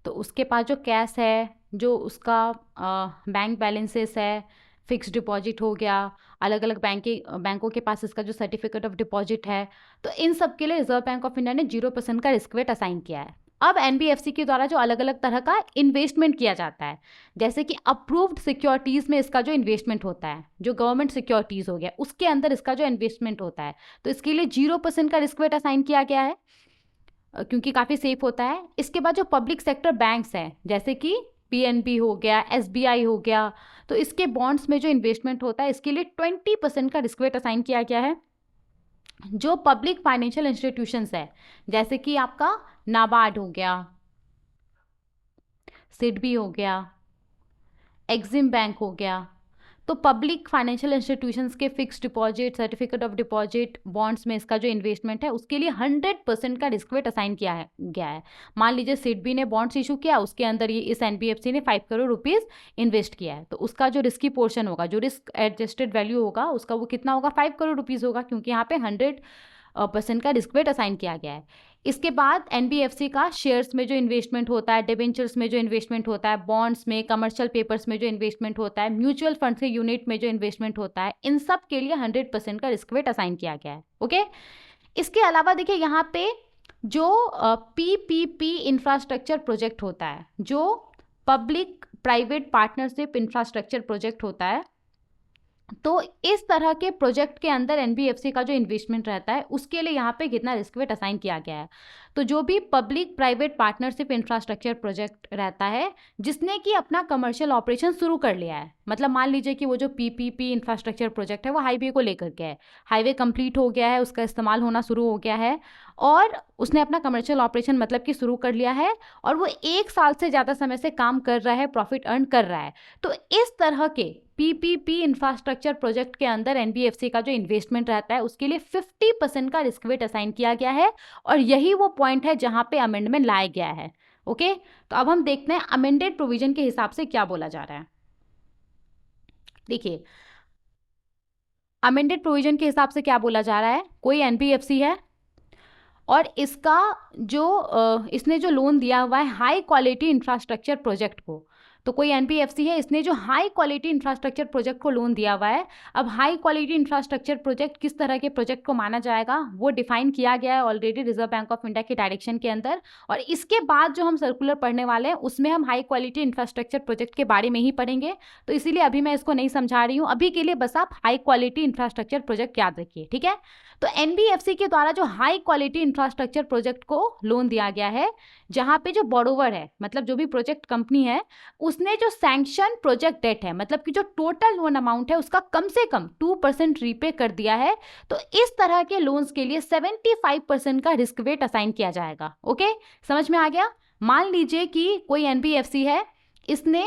तो उसके पास जो कैश है, जो उसका बैंक बैलेंसेस है, फिक्स डिपॉजिट हो गया, अलग अलग बैंकों के पास इसका जो सर्टिफिकेट ऑफ डिपॉजिट है, तो इन सब के लिए रिजर्व बैंक ऑफ इंडिया ने 0% का रिस्क वेट असाइन किया है। अब NBFC के द्वारा जो अलग अलग तरह का इन्वेस्टमेंट किया जाता है, जैसे कि अप्रूव्ड सिक्योरिटीज़ में इसका जो इन्वेस्टमेंट होता है, जो गवर्नमेंट सिक्योरिटीज़ हो गया उसके अंदर इसका जो इन्वेस्टमेंट होता है, तो इसके लिए 0% का रिस्क वेट असाइन किया गया है क्योंकि काफ़ी सेफ होता है। इसके बाद जो पब्लिक सेक्टर बैंक्स हैं जैसे कि PNB हो गया, SBI हो गया, तो इसके बॉन्ड्स में जो इन्वेस्टमेंट होता है इसके लिए 20% का रिस्क वेट असाइन किया गया है। जो पब्लिक फाइनेंशियल इंस्टीट्यूशंस है जैसे कि आपका नाबार्ड हो गया, सिडबी हो गया, एक्सिम बैंक हो गया, तो पब्लिक फाइनेंशियल इंस्टीट्यूशंस के fix deposit, certificate of deposit, bonds में इसका जो इन्वेस्टमेंट है उसके लिए 100% का रिस्क वेट असाइन किया गया है। मान लीजिए सिडबी ने बॉन्ड्स इशू किया, उसके अंदर ये इस NBFC ने 5 करोड़ रुपीज़ इन्वेस्ट किया है, तो उसका जो रिस्की पोर्शन होगा, जो रिस्क एडजस्टेड वैल्यू होगा उसका वो कितना होगा, 5 करोड़ रुपीज़ होगा, क्योंकि यहाँ पे 100% का रिस्क वेट असाइन किया गया है। इसके बाद NBFC का शेयर्स में जो इन्वेस्टमेंट होता है, डिबेंचर्स में जो इन्वेस्टमेंट होता है, बॉन्ड्स में, कमर्शियल पेपर्स में जो इन्वेस्टमेंट होता है, म्यूचुअल फंड्स के यूनिट में जो इन्वेस्टमेंट होता है, इन सब के लिए 100% का रिस्क वेट असाइन किया गया है, ओके। इसके अलावा देखिए यहाँ पे जो PPP इंफ्रास्ट्रक्चर प्रोजेक्ट होता है, जो public private partnership infrastructure project होता है, तो इस तरह के प्रोजेक्ट के अंदर एनबीएफसी का जो इन्वेस्टमेंट रहता है उसके लिए यहाँ पे कितना रिस्क वेट असाइन किया गया है। तो जो भी public private partnership infrastructure project रहता है जिसने कि अपना कमर्शियल ऑपरेशन शुरू कर लिया है, मतलब मान लीजिए कि वो जो पीपीपी इंफ्रास्ट्रक्चर प्रोजेक्ट है वो हाईवे को लेकर के है, हाईवे कंप्लीट हो गया है, उसका इस्तेमाल होना शुरू हो गया है और उसने अपना कमर्शियल ऑपरेशन मतलब कि शुरू कर लिया है और वो 1 साल से ज़्यादा समय से काम कर रहा है, प्रॉफिट अर्न कर रहा है। तो इस तरह के पीपीपी इंफ्रास्ट्रक्चर प्रोजेक्ट के अंदर एनबीएफसी का जो इन्वेस्टमेंट रहता है उसके लिए 50% का रिस्क वेट असाइन किया गया है और यही वो पॉइंट है जहां पे अमेंडमेंट लाया गया है। ओके, तो अब हम देखते हैं अमेंडेड प्रोविजन के हिसाब से क्या बोला जा रहा है। देखिए, अमेंडेड प्रोविजन के हिसाब से क्या बोला जा रहा है, कोई एनबीएफसी है और इसका जो इसने जो लोन दिया हुआ है हाई क्वालिटी इंफ्रास्ट्रक्चर प्रोजेक्ट को, तो कोई एनबीएफसी है, इसने जो हाई क्वालिटी इंफ्रास्ट्रक्चर प्रोजेक्ट को लोन दिया हुआ है। अब हाई क्वालिटी इंफ्रास्ट्रक्चर प्रोजेक्ट किस तरह के प्रोजेक्ट को माना जाएगा वो डिफाइन किया गया है already reserve bank of India के डायरेक्शन के अंदर, और इसके बाद जो हम सर्कुलर पढ़ने वाले हैं उसमें हम हाई क्वालिटी इंफ्रास्ट्रक्चर प्रोजेक्ट के बारे में ही पढ़ेंगे। तो इसीलिए अभी मैं इसको नहीं समझा रही हूँ, अभी के लिए बस आप हाई क्वालिटी इंफ्रास्ट्रक्चर प्रोजेक्ट याद रखिए, ठीक है। तो एनबीएफसी के द्वारा जो हाई क्वालिटी इंफ्रास्ट्रक्चर प्रोजेक्ट को लोन दिया गया है, जहां पे जो बोरोवर है मतलब जो भी प्रोजेक्ट कंपनी है उसने जो सैंक्शन प्रोजेक्ट डेट है मतलब कि जो टोटल लोन अमाउंट है उसका कम से कम 2% रीपे कर दिया है, तो इस तरह के लोन्स के लिए 75% का रिस्क वेट असाइन किया जाएगा। ओके, समझ में आ गया। मान लीजिए कि कोई एनबीएफसी है, इसने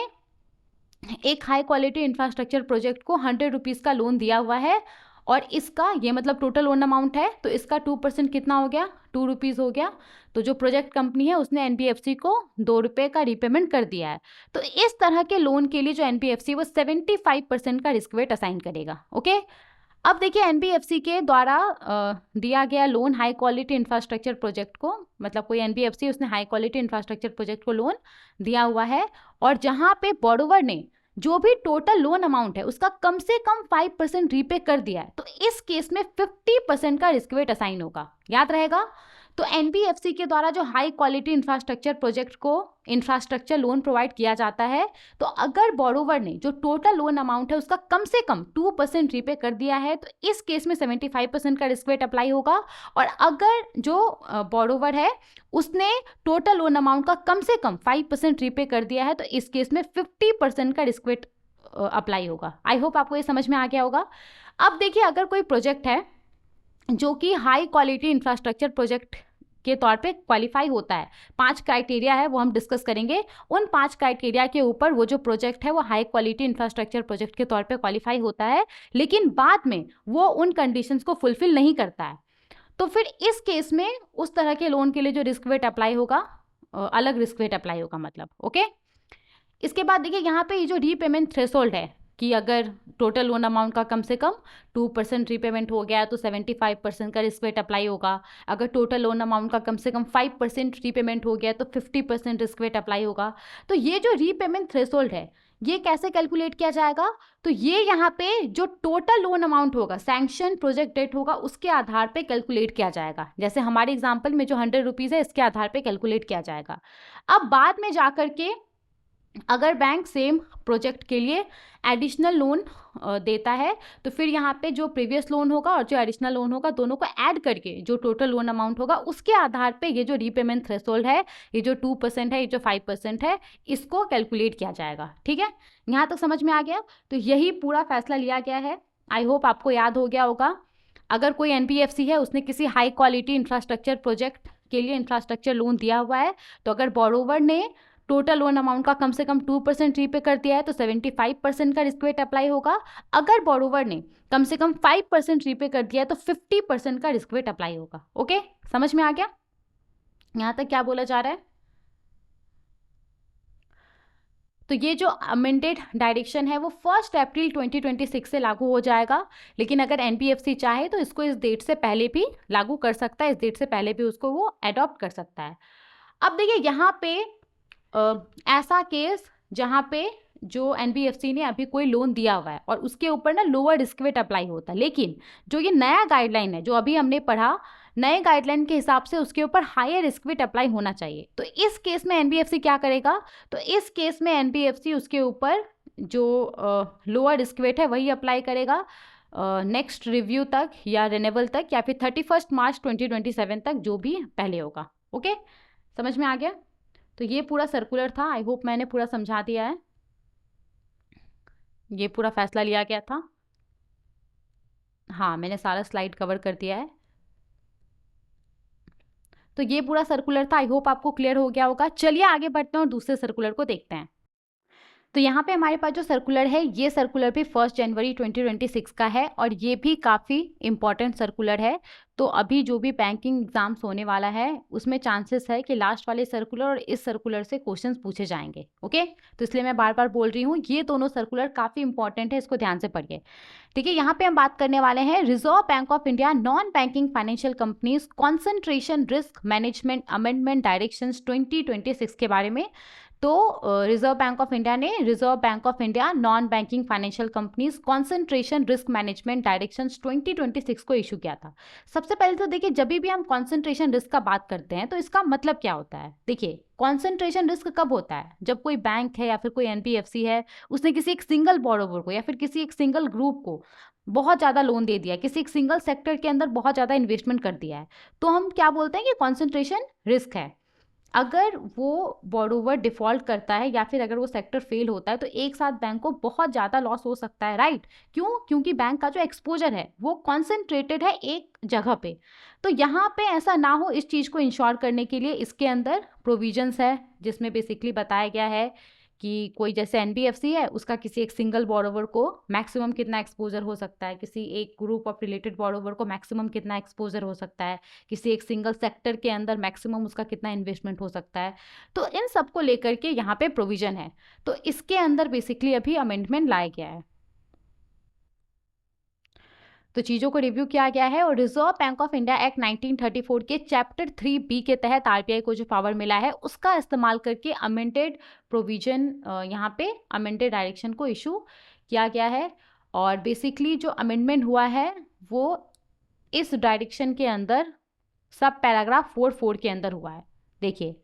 एक हाई क्वालिटी इंफ्रास्ट्रक्चर प्रोजेक्ट को 100 रुपीज़ का लोन दिया हुआ है और इसका ये मतलब टोटल लोन अमाउंट है, तो इसका 2% कितना हो गया, 2 रुपीज़ हो गया। तो जो प्रोजेक्ट कंपनी है उसने एनबीएफसी को 2 रुपये का रीपेमेंट कर दिया है। तो इस तरह के लोन के लिए जो एनबीएफसी वो 75% का रिस्क वेट असाइन करेगा। ओके, अब देखिए एनबीएफसी के द्वारा दिया गया loan high quality infrastructure project को, मतलब कोई एनबीएफसी उसने हाई क्वालिटी इंफ्रास्ट्रक्चर प्रोजेक्ट को लोन दिया हुआ है और जहां पे बोरोवर ने जो भी टोटल लोन अमाउंट है उसका कम से कम 5% रीपे कर दिया है, तो इस केस में 50% का रिस्क वेट असाइन होगा, याद रहेगा। तो एनबीएफसी के द्वारा जो हाई क्वालिटी इंफ्रास्ट्रक्चर प्रोजेक्ट को इंफ्रास्ट्रक्चर लोन प्रोवाइड किया जाता है, तो अगर बोरोवर ने जो टोटल लोन अमाउंट है उसका कम से कम 2% रीपे कर दिया है, तो इस केस में 75% का रिस्क वेट अप्लाई होगा। और अगर जो बोरोवर है उसने टोटल लोन अमाउंट का कम से कम 5% रीपे कर दिया है, तो इस केस में 50% का रिस्क वेट अप्लाई होगा। आई होप आपको ये समझ में आ गया होगा। अब देखिए, अगर कोई प्रोजेक्ट है जो कि हाई क्वालिटी इंफ्रास्ट्रक्चर प्रोजेक्ट के तौर पे क्वालिफाई होता है, 5 क्राइटेरिया है वो हम डिस्कस करेंगे, उन 5 क्राइटेरिया के ऊपर वो जो प्रोजेक्ट है वो हाई क्वालिटी इंफ्रास्ट्रक्चर प्रोजेक्ट के तौर पे क्वालिफाई होता है, लेकिन बाद में वो उन कंडीशंस को फुलफिल नहीं करता है, तो फिर इस केस में उस तरह के लोन के लिए जो रिस्क वेट अप्लाई होगा, अलग रिस्क वेट अप्लाई होगा मतलब। ओके, इसके बाद देखिए यहाँ पे ये जो रीपेमेंट थ्रेशोल्ड है कि अगर टोटल लोन अमाउंट का कम से कम 2% रीपेमेंट हो गया तो 75% का रिस्क वेट अप्लाई होगा, अगर टोटल लोन अमाउंट का कम से कम 5% रीपेमेंट हो गया तो 50% रिस्क वेट अप्लाई होगा। तो ये जो रीपेमेंट थ्रेशोल्ड है ये कैसे कैलकुलेट किया जाएगा, तो ये यहाँ पे जो टोटल लोन अमाउंट होगा, सैंक्शन प्रोजेक्ट डेट होगा, उसके आधार पे कैलकुलेट किया जाएगा। जैसे हमारे एग्जाम्पल में जो 100 रुपीज़ है इसके आधार पे कैलकुलेट किया जाएगा। अब बाद में जाकर के अगर बैंक सेम प्रोजेक्ट के लिए एडिशनल लोन देता है, तो फिर यहाँ पे जो प्रीवियस लोन होगा और जो एडिशनल लोन होगा दोनों को ऐड करके जो टोटल लोन अमाउंट होगा उसके आधार पे ये जो रीपेमेंट थ्रेशोल्ड है, ये जो 2% है, ये जो 5% है, इसको कैलकुलेट किया जाएगा। ठीक है, यहाँ तक समझ में आ गया। तो यही पूरा फैसला लिया गया है। आई होप आपको याद हो गया होगा। अगर कोई एनबीएफसी है उसने किसी हाई क्वालिटी इंफ्रास्ट्रक्चर प्रोजेक्ट के लिए इंफ्रास्ट्रक्चर लोन दिया हुआ है, तो अगर बोरोवर ने टोटल लोन अमाउंट का कम से कम 2% रीपे कर दिया है तो 75% का रिस्क वेट अप्लाई होगा। अगर बोरोवर ने कम से कम 5% रीपे कर दिया है तो 50% का रिस्क वेट अप्लाई होगा। ओके, समझ में आ गया यहाँ तक क्या बोला जा रहा है। तो ये जो अमेंडेड डायरेक्शन है वो 1 अप्रैल 2026 से लागू हो जाएगा, लेकिन अगर एनबीएफसी चाहे तो इसको इस डेट से पहले भी लागू कर सकता है, इस डेट से पहले भी उसको वो अडॉप्ट कर सकता है। अब देखिए यहाँ पे ऐसा केस जहाँ पे जो एनबीएफसी ने अभी कोई लोन दिया हुआ है और उसके ऊपर ना लोअर रिस्क वेट अप्लाई होता है, लेकिन जो ये नया गाइडलाइन है जो अभी हमने पढ़ा, नए गाइडलाइन के हिसाब से उसके ऊपर हायर रिस्क वेट अप्लाई होना चाहिए। तो इस केस में एनबीएफसी क्या करेगा, तो इस केस में एनबीएफसी उसके ऊपर जो लोअर रिस्क वेट है वही अप्लाई करेगा नेक्स्ट रिव्यू तक या रिन्यूअल तक, या फिर 31 मार्च 2027 तक, जो भी पहले होगा। ओके, समझ में आ गया? तो ये पूरा सर्कुलर था। आई होप मैंने पूरा समझा दिया है। ये पूरा फैसला लिया गया था। हाँ, मैंने सारा स्लाइड कवर कर दिया है। तो ये पूरा सर्कुलर था। आई होप आपको क्लियर हो गया होगा। चलिए आगे बढ़ते हैं और दूसरे सर्कुलर को देखते हैं। तो यहाँ पे हमारे पास जो सर्कुलर है, ये सर्कुलर भी 1 जनवरी 2026 का है और ये भी काफ़ी इंपॉर्टेंट सर्कुलर है। तो अभी जो भी बैंकिंग एग्जाम्स होने वाला है उसमें चांसेस है कि लास्ट वाले सर्कुलर और इस सर्कुलर से क्वेश्चंस पूछे जाएंगे। ओके, तो इसलिए मैं बार बार बोल रही हूँ, ये दोनों सर्कुलर काफ़ी इंपॉर्टेंट है, इसको ध्यान से पढ़िए। ठीक है, यहाँ पे हम बात करने वाले हैं reserve bank of India non banking financial companies concentration risk management amendment directions 2026 के बारे में। तो रिजर्व बैंक ऑफ इंडिया ने reserve bank of India non banking financial companies concentration risk management directions 2026 को इशू किया था। सबसे पहले तो देखिए, जब भी हम कॉन्सेंट्रेशन रिस्क का बात करते हैं तो इसका मतलब क्या होता है। देखिए, कॉन्सेंट्रेशन रिस्क कब होता है? जब कोई बैंक है या फिर कोई एनबीएफसी है, उसने किसी एक सिंगल बोरोवर को या फिर किसी एक सिंगल ग्रुप को बहुत ज़्यादा लोन दे दिया है, किसी एक सिंगल सेक्टर के अंदर बहुत ज़्यादा इन्वेस्टमेंट कर दिया है, तो हम क्या बोलते हैं कि कॉन्सेंट्रेशन रिस्क है। अगर वो बोरोवर डिफॉल्ट करता है या फिर अगर वो सेक्टर फेल होता है तो एक साथ बैंक को बहुत ज़्यादा लॉस हो सकता है, राइट? क्यों? क्योंकि बैंक का जो एक्सपोजर है वो कॉन्सेंट्रेटेड है एक जगह पे। तो यहाँ पे ऐसा ना हो, इस चीज़ को इंश्योर करने के लिए इसके अंदर प्रोविजंस है, जिसमें बेसिकली बताया गया है कि कोई जैसे एनबीएफसी है, उसका किसी एक सिंगल बोरोवर को मैक्सिमम कितना एक्सपोजर हो सकता है, किसी एक ग्रुप ऑफ रिलेटेड बोरोवर को मैक्सिमम कितना एक्सपोजर हो सकता है, किसी एक सिंगल सेक्टर के अंदर मैक्सिमम उसका कितना इन्वेस्टमेंट हो सकता है। तो इन सब को लेकर के यहाँ पे प्रोविजन है। तो इसके अंदर बेसिकली अभी अमेंडमेंट लाया गया है, तो चीज़ों को रिव्यू किया गया है। और reserve bank of India act 1934 के चैप्टर 3B के तहत आरबीआई को जो पावर मिला है उसका इस्तेमाल करके अमेंडेड प्रोविजन, यहाँ पे अमेंडेड डायरेक्शन को इशू किया गया है। और बेसिकली जो अमेंडमेंट हुआ है वो इस डायरेक्शन के अंदर सब पैराग्राफ 4 के अंदर हुआ है। देखिए,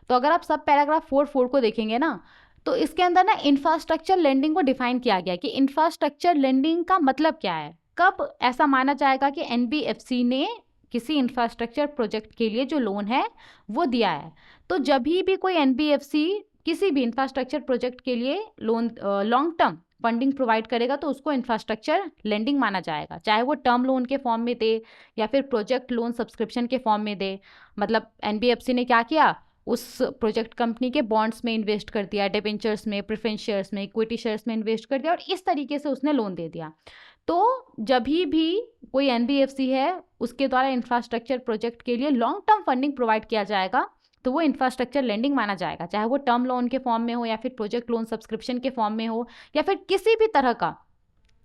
तो अगर आप सब पैराग्राफ 4 को देखेंगे ना, तो इसके अंदर ना इंफ्रास्ट्रक्चर लेंडिंग को डिफाइन किया गया कि इंफ्रास्ट्रक्चर लेंडिंग का मतलब क्या है। कब ऐसा माना जाएगा कि एनबीएफसी ने किसी इंफ्रास्ट्रक्चर प्रोजेक्ट के लिए जो लोन है वो दिया है। तो जब भी कोई एनबीएफसी किसी भी इंफ्रास्ट्रक्चर प्रोजेक्ट के लिए loan long term funding provide करेगा तो उसको इंफ्रास्ट्रक्चर लेंडिंग माना जाएगा, चाहे वो टर्म लोन के फॉर्म में दे या फिर प्रोजेक्ट लोन सब्सक्रिप्शन के फॉर्म में दे। मतलब एनबीएफसी ने क्या किया, उस प्रोजेक्ट कंपनी के बॉन्ड्स में इन्वेस्ट कर दिया, डिबेंचर्स में, प्रेफरेंस शेयर्स में, इक्विटी शेयर्स में इन्वेस्ट कर दिया और इस तरीके से उसने लोन दे दिया। तो जब भी कोई एनबीएफसी है उसके द्वारा इंफ्रास्ट्रक्चर प्रोजेक्ट के लिए लॉन्ग टर्म फंडिंग प्रोवाइड किया जाएगा तो वो इंफ्रास्ट्रक्चर लेंडिंग माना जाएगा, चाहे वो टर्म लोन के फॉर्म में हो या फिर प्रोजेक्ट लोन सब्सक्रिप्शन के फॉर्म में हो या फिर किसी भी तरह का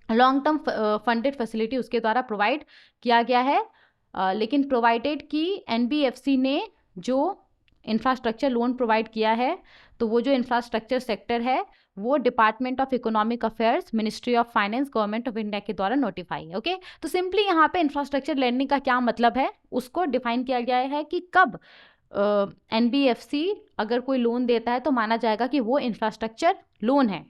लॉन्ग टर्म फंडेड फैसिलिटी उसके द्वारा प्रोवाइड किया गया है। लेकिन प्रोवाइडेड कि एनबीएफसी ने जो इंफ्रास्ट्रक्चर लोन प्रोवाइड किया है तो वो जो इंफ्रास्ट्रक्चर सेक्टर है वो department of economic affairs, ministry of finance, government of India के द्वारा नोटिफाई है। ओके, तो सिंपली यहाँ पे इंफ्रास्ट्रक्चर लेंडिंग का क्या मतलब है उसको डिफाइन किया गया है कि कब एनबीएफसी अगर कोई लोन देता है तो माना जाएगा कि वो इंफ्रास्ट्रक्चर लोन है,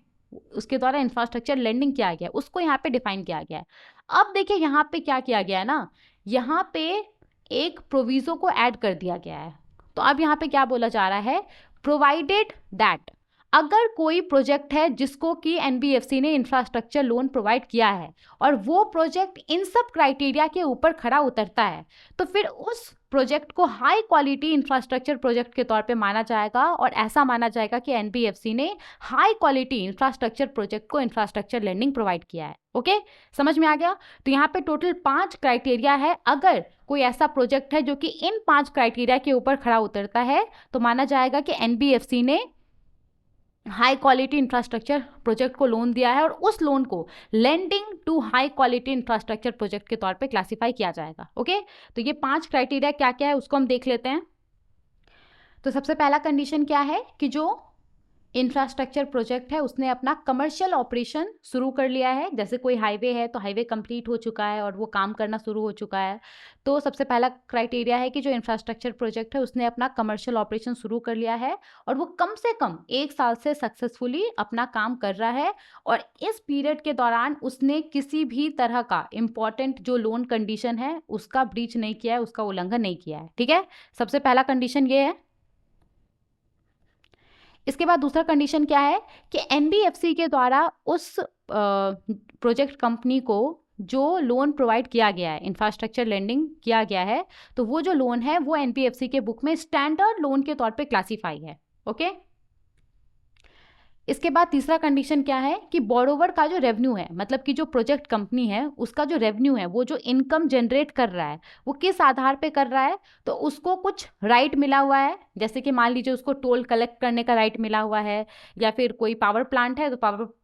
उसके द्वारा इंफ्रास्ट्रक्चर लेंडिंग किया गया, उसको यहाँ पे डिफाइन किया गया है। अब देखिए यहाँ पे क्या किया गया है ना, यहाँ पे एक प्रोविजो को ऐड कर दिया गया है। तो अब यहाँ पे क्या बोला जा रहा है, प्रोवाइडेड दैट अगर कोई प्रोजेक्ट है जिसको कि एनबीएफसी ने इंफ्रास्ट्रक्चर लोन प्रोवाइड किया है और वो प्रोजेक्ट इन सब क्राइटेरिया के ऊपर खड़ा उतरता है तो फिर उस प्रोजेक्ट को हाई क्वालिटी इंफ्रास्ट्रक्चर प्रोजेक्ट के तौर पे माना जाएगा और ऐसा माना जाएगा कि एनबीएफसी ने हाई क्वालिटी इंफ्रास्ट्रक्चर प्रोजेक्ट को इंफ्रास्ट्रक्चर लेंडिंग प्रोवाइड किया है। ओके, समझ में आ गया? तो यहाँ पे टोटल 5 क्राइटेरिया है। अगर कोई ऐसा प्रोजेक्ट है जो कि इन 5 क्राइटेरिया के ऊपर खड़ा उतरता है तो माना जाएगा कि एनबीएफसी ने हाई क्वालिटी इंफ्रास्ट्रक्चर प्रोजेक्ट को लोन दिया है और उस लोन को lending to high quality infrastructure project के तौर पे क्लासिफाई किया जाएगा। ओके, तो ये 5 क्राइटेरिया क्या क्या है उसको हम देख लेते हैं। तो सबसे पहला कंडीशन क्या है कि जो इंफ्रास्ट्रक्चर प्रोजेक्ट है, उसने अपना कमर्शियल ऑपरेशन शुरू कर लिया है। जैसे कोई हाईवे है तो हाईवे कंप्लीट हो चुका है और वो काम करना शुरू हो चुका है। तो सबसे पहला क्राइटेरिया है कि जो इंफ्रास्ट्रक्चर प्रोजेक्ट है उसने अपना कमर्शियल ऑपरेशन शुरू कर लिया है और वो कम से कम 1 साल से सक्सेसफुली अपना काम कर रहा है और इस पीरियड के दौरान उसने किसी भी तरह का इम्पॉर्टेंट जो लोन कंडीशन है उसका ब्रीच नहीं किया है, उसका उल्लंघन नहीं किया है। ठीक है, सबसे पहला कंडीशन ये है। इसके बाद दूसरा कंडीशन क्या है कि एनबीएफसी के द्वारा उस प्रोजेक्ट कंपनी को जो लोन प्रोवाइड किया गया है, इंफ्रास्ट्रक्चर लेंडिंग किया गया है, तो वो जो लोन है वो एनबीएफसी के बुक में स्टैंडर्ड लोन के तौर पे क्लासीफाई है। ओके, इसके बाद तीसरा कंडीशन क्या है कि बोरोवर का जो रेवेन्यू है, मतलब कि जो प्रोजेक्ट कंपनी है उसका जो रेवेन्यू है, वो जो इनकम जनरेट कर रहा है वो किस आधार पे कर रहा है, तो उसको कुछ राइट मिला हुआ है। जैसे कि मान लीजिए उसको टोल कलेक्ट करने का राइट मिला हुआ है, या फिर कोई पावर प्लांट है तो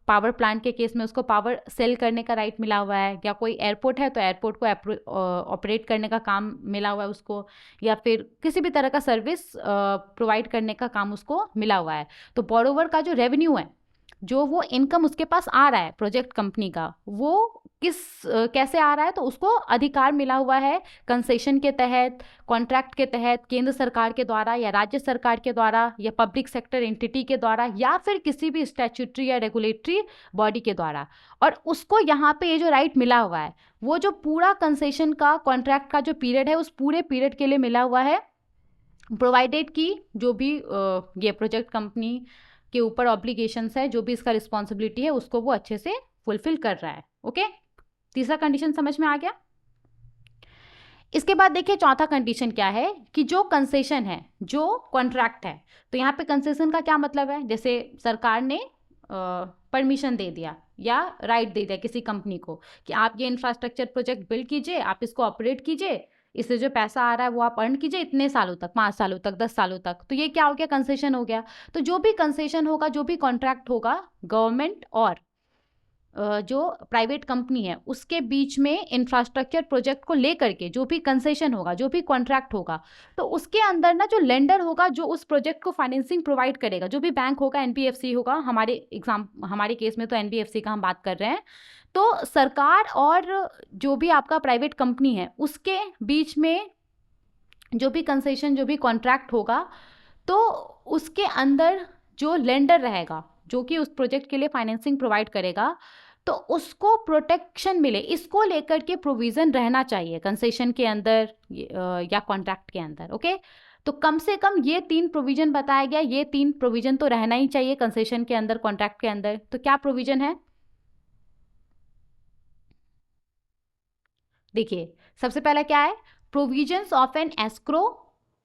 पावर प्लांट के केस में उसको पावर सेल करने का राइट मिला हुआ है, या कोई एयरपोर्ट है तो एयरपोर्ट को ऑपरेट करने का काम मिला हुआ है उसको, या फिर किसी भी तरह का सर्विस प्रोवाइड करने का काम उसको मिला हुआ है। तो बोरोवर का जो रेवेन्यू है, जो वो इनकम उसके पास आ रहा है प्रोजेक्ट कंपनी का, वो कैसे आ रहा है, तो उसको अधिकार मिला हुआ है कंसेशन के तहत, कॉन्ट्रैक्ट के तहत, केंद्र सरकार के द्वारा या राज्य सरकार के द्वारा या पब्लिक सेक्टर एंटिटी के द्वारा या फिर किसी भी स्टैट्यूटरी या रेगुलेटरी बॉडी के द्वारा। और उसको यहाँ पे ये जो राइट मिला हुआ है वो जो पूरा कंसेशन का कॉन्ट्रैक्ट का जो पीरियड है उस पूरे पीरियड के लिए मिला हुआ है, प्रोवाइडेड की जो भी ये प्रोजेक्ट कंपनी के ऊपर ऑब्लिगेशंस है, जो भी इसका रिस्पॉन्सिबिलिटी है उसको वो अच्छे से फुलफिल कर रहा है। ओके, तीसरा कंडीशन समझ में आ गया। इसके बाद देखिए चौथा कंडीशन क्या है कि जो कंसेशन है, जो कॉन्ट्रैक्ट है, तो यहाँ पे कंसेशन का क्या मतलब है, जैसे सरकार ने परमिशन दे दिया या राइट दे दिया किसी कंपनी को कि आप ये इंफ्रास्ट्रक्चर प्रोजेक्ट बिल्ड कीजिए, आप इसको ऑपरेट कीजिए, इससे जो पैसा आ रहा है वो आप अर्न कीजिए इतने सालों तक, 5 सालों तक, 10 सालों तक। तो ये क्या हो गया, कंसेशन हो गया। तो जो भी कंसेशन होगा, जो भी कॉन्ट्रैक्ट होगा गवर्नमेंट और जो प्राइवेट कंपनी है उसके बीच में इंफ्रास्ट्रक्चर प्रोजेक्ट को लेकर के जो भी कंसेशन होगा, जो भी कॉन्ट्रैक्ट होगा, तो उसके अंदर ना जो लेंडर होगा जो उस प्रोजेक्ट को फाइनेंसिंग प्रोवाइड करेगा, जो भी बैंक होगा, एनबीएफसी होगा, हमारे केस में तो एनबीएफसी का हम बात कर रहे हैं, तो सरकार और जो भी आपका प्राइवेट कंपनी है उसके बीच में जो भी कंसेशन, जो भी कॉन्ट्रैक्ट होगा, तो उसके अंदर जो लेंडर रहेगा जो कि उस प्रोजेक्ट के लिए फाइनेंसिंग प्रोवाइड करेगा, तो उसको प्रोटेक्शन मिले, इसको लेकर के प्रोविज़न रहना चाहिए कंसेशन के अंदर या कॉन्ट्रैक्ट के अंदर। ओके, तो कम से कम ये 3 प्रोविज़न बताया गया, ये 3 प्रोविज़न तो रहना ही चाहिए कंसेशन के अंदर, कॉन्ट्रैक्ट के अंदर। तो क्या प्रोविज़न है, देखिए सबसे पहला क्या है, provisions of an escrow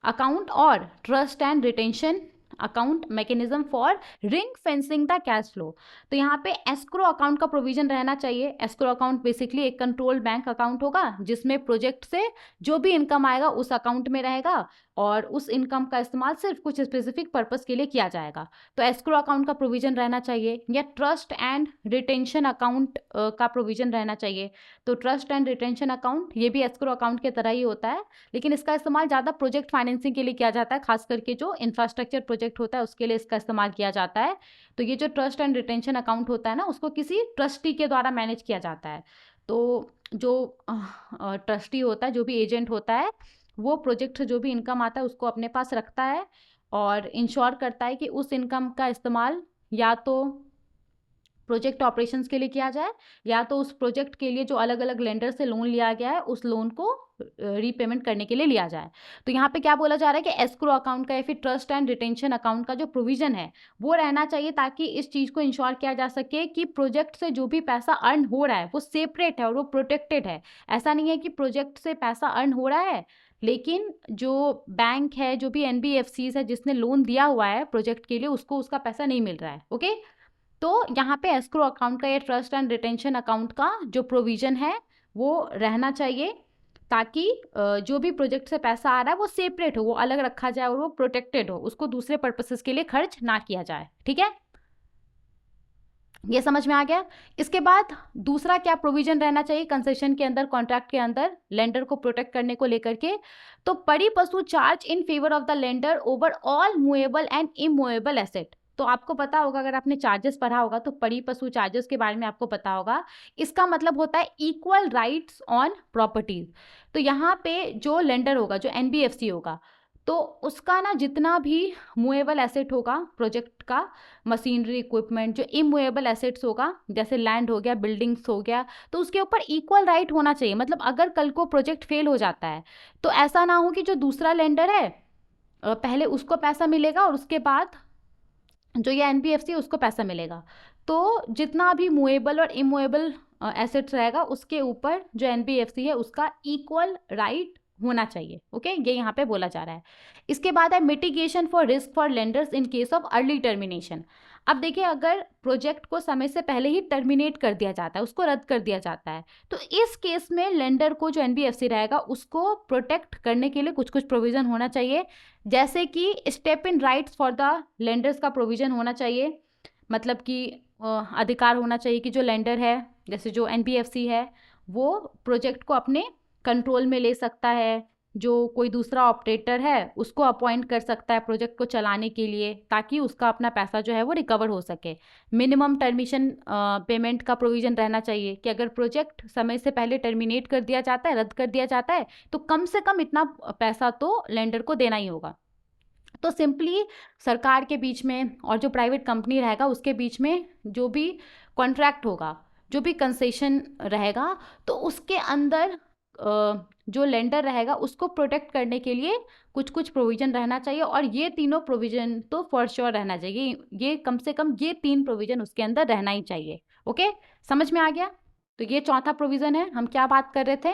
account और trust and retention account mechanism for ring fencing the cash flow. तो यहाँ पे एस्क्रो अकाउंट का प्रोविजन रहना चाहिए। एस्क्रो अकाउंट बेसिकली एक कंट्रोल बैंक अकाउंट होगा जिसमें प्रोजेक्ट से जो भी इनकम आएगा उस अकाउंट में रहेगा और उस इनकम का इस्तेमाल सिर्फ कुछ स्पेसिफिक पर्पस के लिए किया जाएगा। तो एस्क्रो अकाउंट का प्रोविजन रहना चाहिए, या ट्रस्ट एंड रिटेंशन अकाउंट का प्रोविजन रहना चाहिए। तो ट्रस्ट एंड रिटेंशन अकाउंट ये भी एस्क्रो अकाउंट के तरह ही होता है, लेकिन इसका इस्तेमाल ज़्यादा प्रोजेक्ट फाइनेंसिंग के लिए किया जाता है, खास करके जो इंफ्रास्ट्रक्चर प्रोजेक्ट होता है उसके लिए इसका इस्तेमाल किया जाता है। तो ये जो ट्रस्ट एंड रिटेंशन अकाउंट होता है ना, उसको किसी ट्रस्टी के द्वारा मैनेज किया जाता है। तो जो ट्रस्टी होता है, जो भी एजेंट होता है, वो प्रोजेक्ट से जो भी इनकम आता है उसको अपने पास रखता है और इंश्योर करता है कि उस इनकम का इस्तेमाल या तो प्रोजेक्ट ऑपरेशंस के लिए किया जाए, या तो उस प्रोजेक्ट के लिए जो अलग अलग लेंडर से लोन लिया गया है उस लोन को रीपेमेंट करने के लिए लिया जाए। तो यहाँ पे क्या बोला जा रहा है कि एस्क्रो अकाउंट का या फिर ट्रस्ट एंड रिटेंशन अकाउंट का जो प्रोविजन है वो रहना चाहिए, ताकि इस चीज़ को इंश्योर किया जा सके कि प्रोजेक्ट से जो भी पैसा अर्न हो रहा है वो सेपरेट है और वो प्रोटेक्टेड है। ऐसा नहीं है कि प्रोजेक्ट से पैसा अर्न हो रहा है लेकिन जो बैंक है, जो भी एनबीएफसीज है जिसने लोन दिया हुआ है प्रोजेक्ट के लिए, उसको उसका पैसा नहीं मिल रहा है। ओके, तो यहाँ पे एस्क्रो अकाउंट का या ट्रस्ट एंड रिटेंशन अकाउंट का जो प्रोविजन है वो रहना चाहिए, ताकि जो भी प्रोजेक्ट से पैसा आ रहा है वो सेपरेट हो, वो अलग रखा जाए और वो प्रोटेक्टेड हो, उसको दूसरे पर्पसेस के लिए खर्च ना किया जाए। ठीक है, ये समझ में आ गया। इसके बाद दूसरा क्या प्रोविजन रहना चाहिए कंसेशन के अंदर, कॉन्ट्रैक्ट के अंदर, लेंडर को प्रोटेक्ट करने को लेकर के, तो pari passu charge in favour of the lender over all movable and immovable asset. तो आपको पता होगा, अगर आपने चार्जेस पढ़ा होगा तो परिपशु चार्जेस के बारे में आपको पता होगा। इसका मतलब होता है इक्वल राइट्स ऑन प्रॉपर्टीज। तो यहाँ पे जो लेंडर होगा, जो एनबीएफसी होगा, तो उसका ना जितना भी मूवेबल एसेट होगा प्रोजेक्ट का, मशीनरी इक्विपमेंट, जो इमूवेबल एसेट्स होगा जैसे लैंड हो गया, बिल्डिंग्स हो गया, तो उसके ऊपर इक्वल राइट होना चाहिए। मतलब अगर कल को प्रोजेक्ट फेल हो जाता है तो ऐसा ना हो कि जो दूसरा लेंडर है पहले उसको पैसा मिलेगा और उसके बाद जो ये एनबीएफसी है उसको पैसा मिलेगा। तो जितना भी मूवेबल और इमूवेबल एसेट्स रहेगा उसके ऊपर जो एनबीएफसी है उसका इक्वल राइट होना चाहिए। ओके, ये यहाँ पे बोला जा रहा है। इसके बाद है mitigation for risk for lenders in case of early termination. अब देखिए, अगर प्रोजेक्ट को समय से पहले ही टर्मिनेट कर दिया जाता है, उसको रद्द कर दिया जाता है, तो इस केस में लेंडर को, जो एनबीएफसी रहेगा, उसको प्रोटेक्ट करने के लिए कुछ कुछ प्रोविजन होना चाहिए। जैसे कि step in rights for the lenders का प्रोविजन होना चाहिए। मतलब कि अधिकार होना चाहिए कि जो लेंडर है, जैसे जो एनबीएफसी है, वो प्रोजेक्ट को अपने कंट्रोल में ले सकता है। जो कोई दूसरा ऑपरेटर है उसको अपॉइंट कर सकता है प्रोजेक्ट को चलाने के लिए, ताकि उसका अपना पैसा जो है वो रिकवर हो सके। मिनिमम टर्मिनेशन पेमेंट का प्रोविजन रहना चाहिए कि अगर प्रोजेक्ट समय से पहले टर्मिनेट कर दिया जाता है, रद्द कर दिया जाता है, तो कम से कम इतना पैसा तो लेंडर को देना ही होगा। तो सिंपली सरकार के बीच में और जो प्राइवेट कंपनी रहेगा उसके बीच में जो भी कॉन्ट्रैक्ट होगा, जो भी कंसेशन रहेगा, तो उसके अंदर जो लेंडर रहेगा उसको प्रोटेक्ट करने के लिए कुछ कुछ प्रोविजन रहना चाहिए। और ये तीनों प्रोविजन तो फॉर श्योर रहना चाहिए, ये कम से कम ये 3 प्रोविजन उसके अंदर रहना ही चाहिए। ओके, समझ में आ गया? तो ये चौथा प्रोविजन है। हम क्या बात कर रहे थे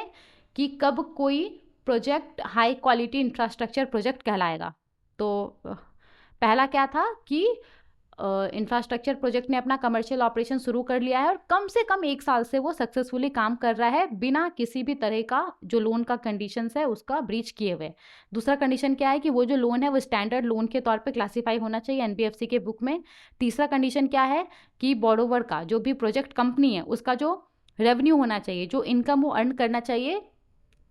कि कब कोई project high quality infrastructure project कहलाएगा। तो पहला क्या था कि इंफ्रास्ट्रक्चर प्रोजेक्ट ने अपना कमर्शियल ऑपरेशन शुरू कर लिया है और कम से कम 1 साल से वो सक्सेसफुली काम कर रहा है बिना किसी भी तरह का जो लोन का कंडीशंस है उसका ब्रीच किए हुए। दूसरा कंडीशन क्या है कि वो जो लोन है वो स्टैंडर्ड लोन के तौर पे क्लासीफाई होना चाहिए एनबीएफसी के बुक में। तीसरा कंडीशन क्या है कि बोरोवर का, जो भी प्रोजेक्ट कंपनी है, उसका जो रेवेन्यू होना चाहिए, जो इनकम वो अर्न करना चाहिए,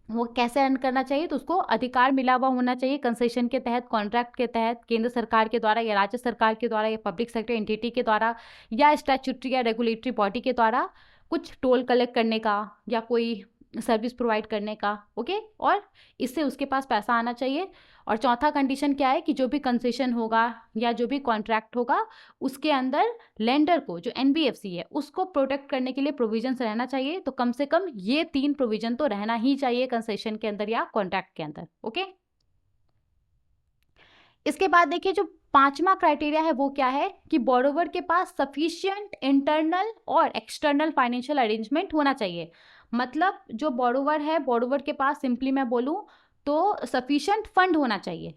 वो कैसे अर्न करना चाहिए, तो उसको अधिकार मिला हुआ होना चाहिए कंसेशन के तहत, कॉन्ट्रैक्ट के तहत, केंद्र सरकार के द्वारा या राज्य सरकार के द्वारा या पब्लिक सेक्टर एंटिटी के द्वारा या स्टैट्यूटरी या रेगुलेटरी बॉडी के द्वारा कुछ टोल कलेक्ट करने का या कोई सर्विस प्रोवाइड करने का। ओके, और इससे उसके पास पैसा आना चाहिए। और चौथा कंडीशन क्या है कि जो भी कंसेशन होगा या जो भी कॉन्ट्रैक्ट होगा उसके अंदर लेंडर को, जो एनबीएफसी है, उसको प्रोटेक्ट करने के लिए प्रोविजंस रहना चाहिए। तो कम से कम ये 3 प्रोविजन तो रहना ही चाहिए कंसेशन के अंदर या कॉन्ट्रैक्ट के अंदर। ओके, इसके बाद देखिए जो 5वां क्राइटेरिया है वो क्या है कि बोरोवर के पास सफिशिएंट इंटरनल और एक्सटर्नल फाइनेंशियल अरेंजमेंट होना चाहिए। मतलब जो बोरोवर है, बोरोवर के पास सिंपली मैं बोलूँ तो सफिशिएंट फंड होना चाहिए।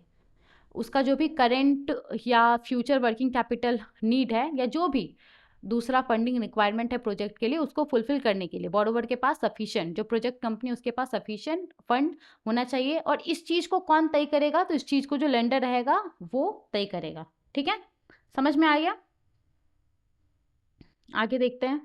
उसका जो भी करेंट या फ्यूचर वर्किंग कैपिटल नीड है या जो भी दूसरा फंडिंग रिक्वायरमेंट है प्रोजेक्ट के लिए, उसको फुलफिल करने के लिए बोरोवर के पास सफिशिएंट, जो प्रोजेक्ट कंपनी उसके पास सफिशिएंट फंड होना चाहिए। और इस चीज़ को कौन तय करेगा? तो इस चीज़ को जो लेंडर रहेगा वो तय करेगा। ठीक है, समझ में आ गया? आगे देखते हैं।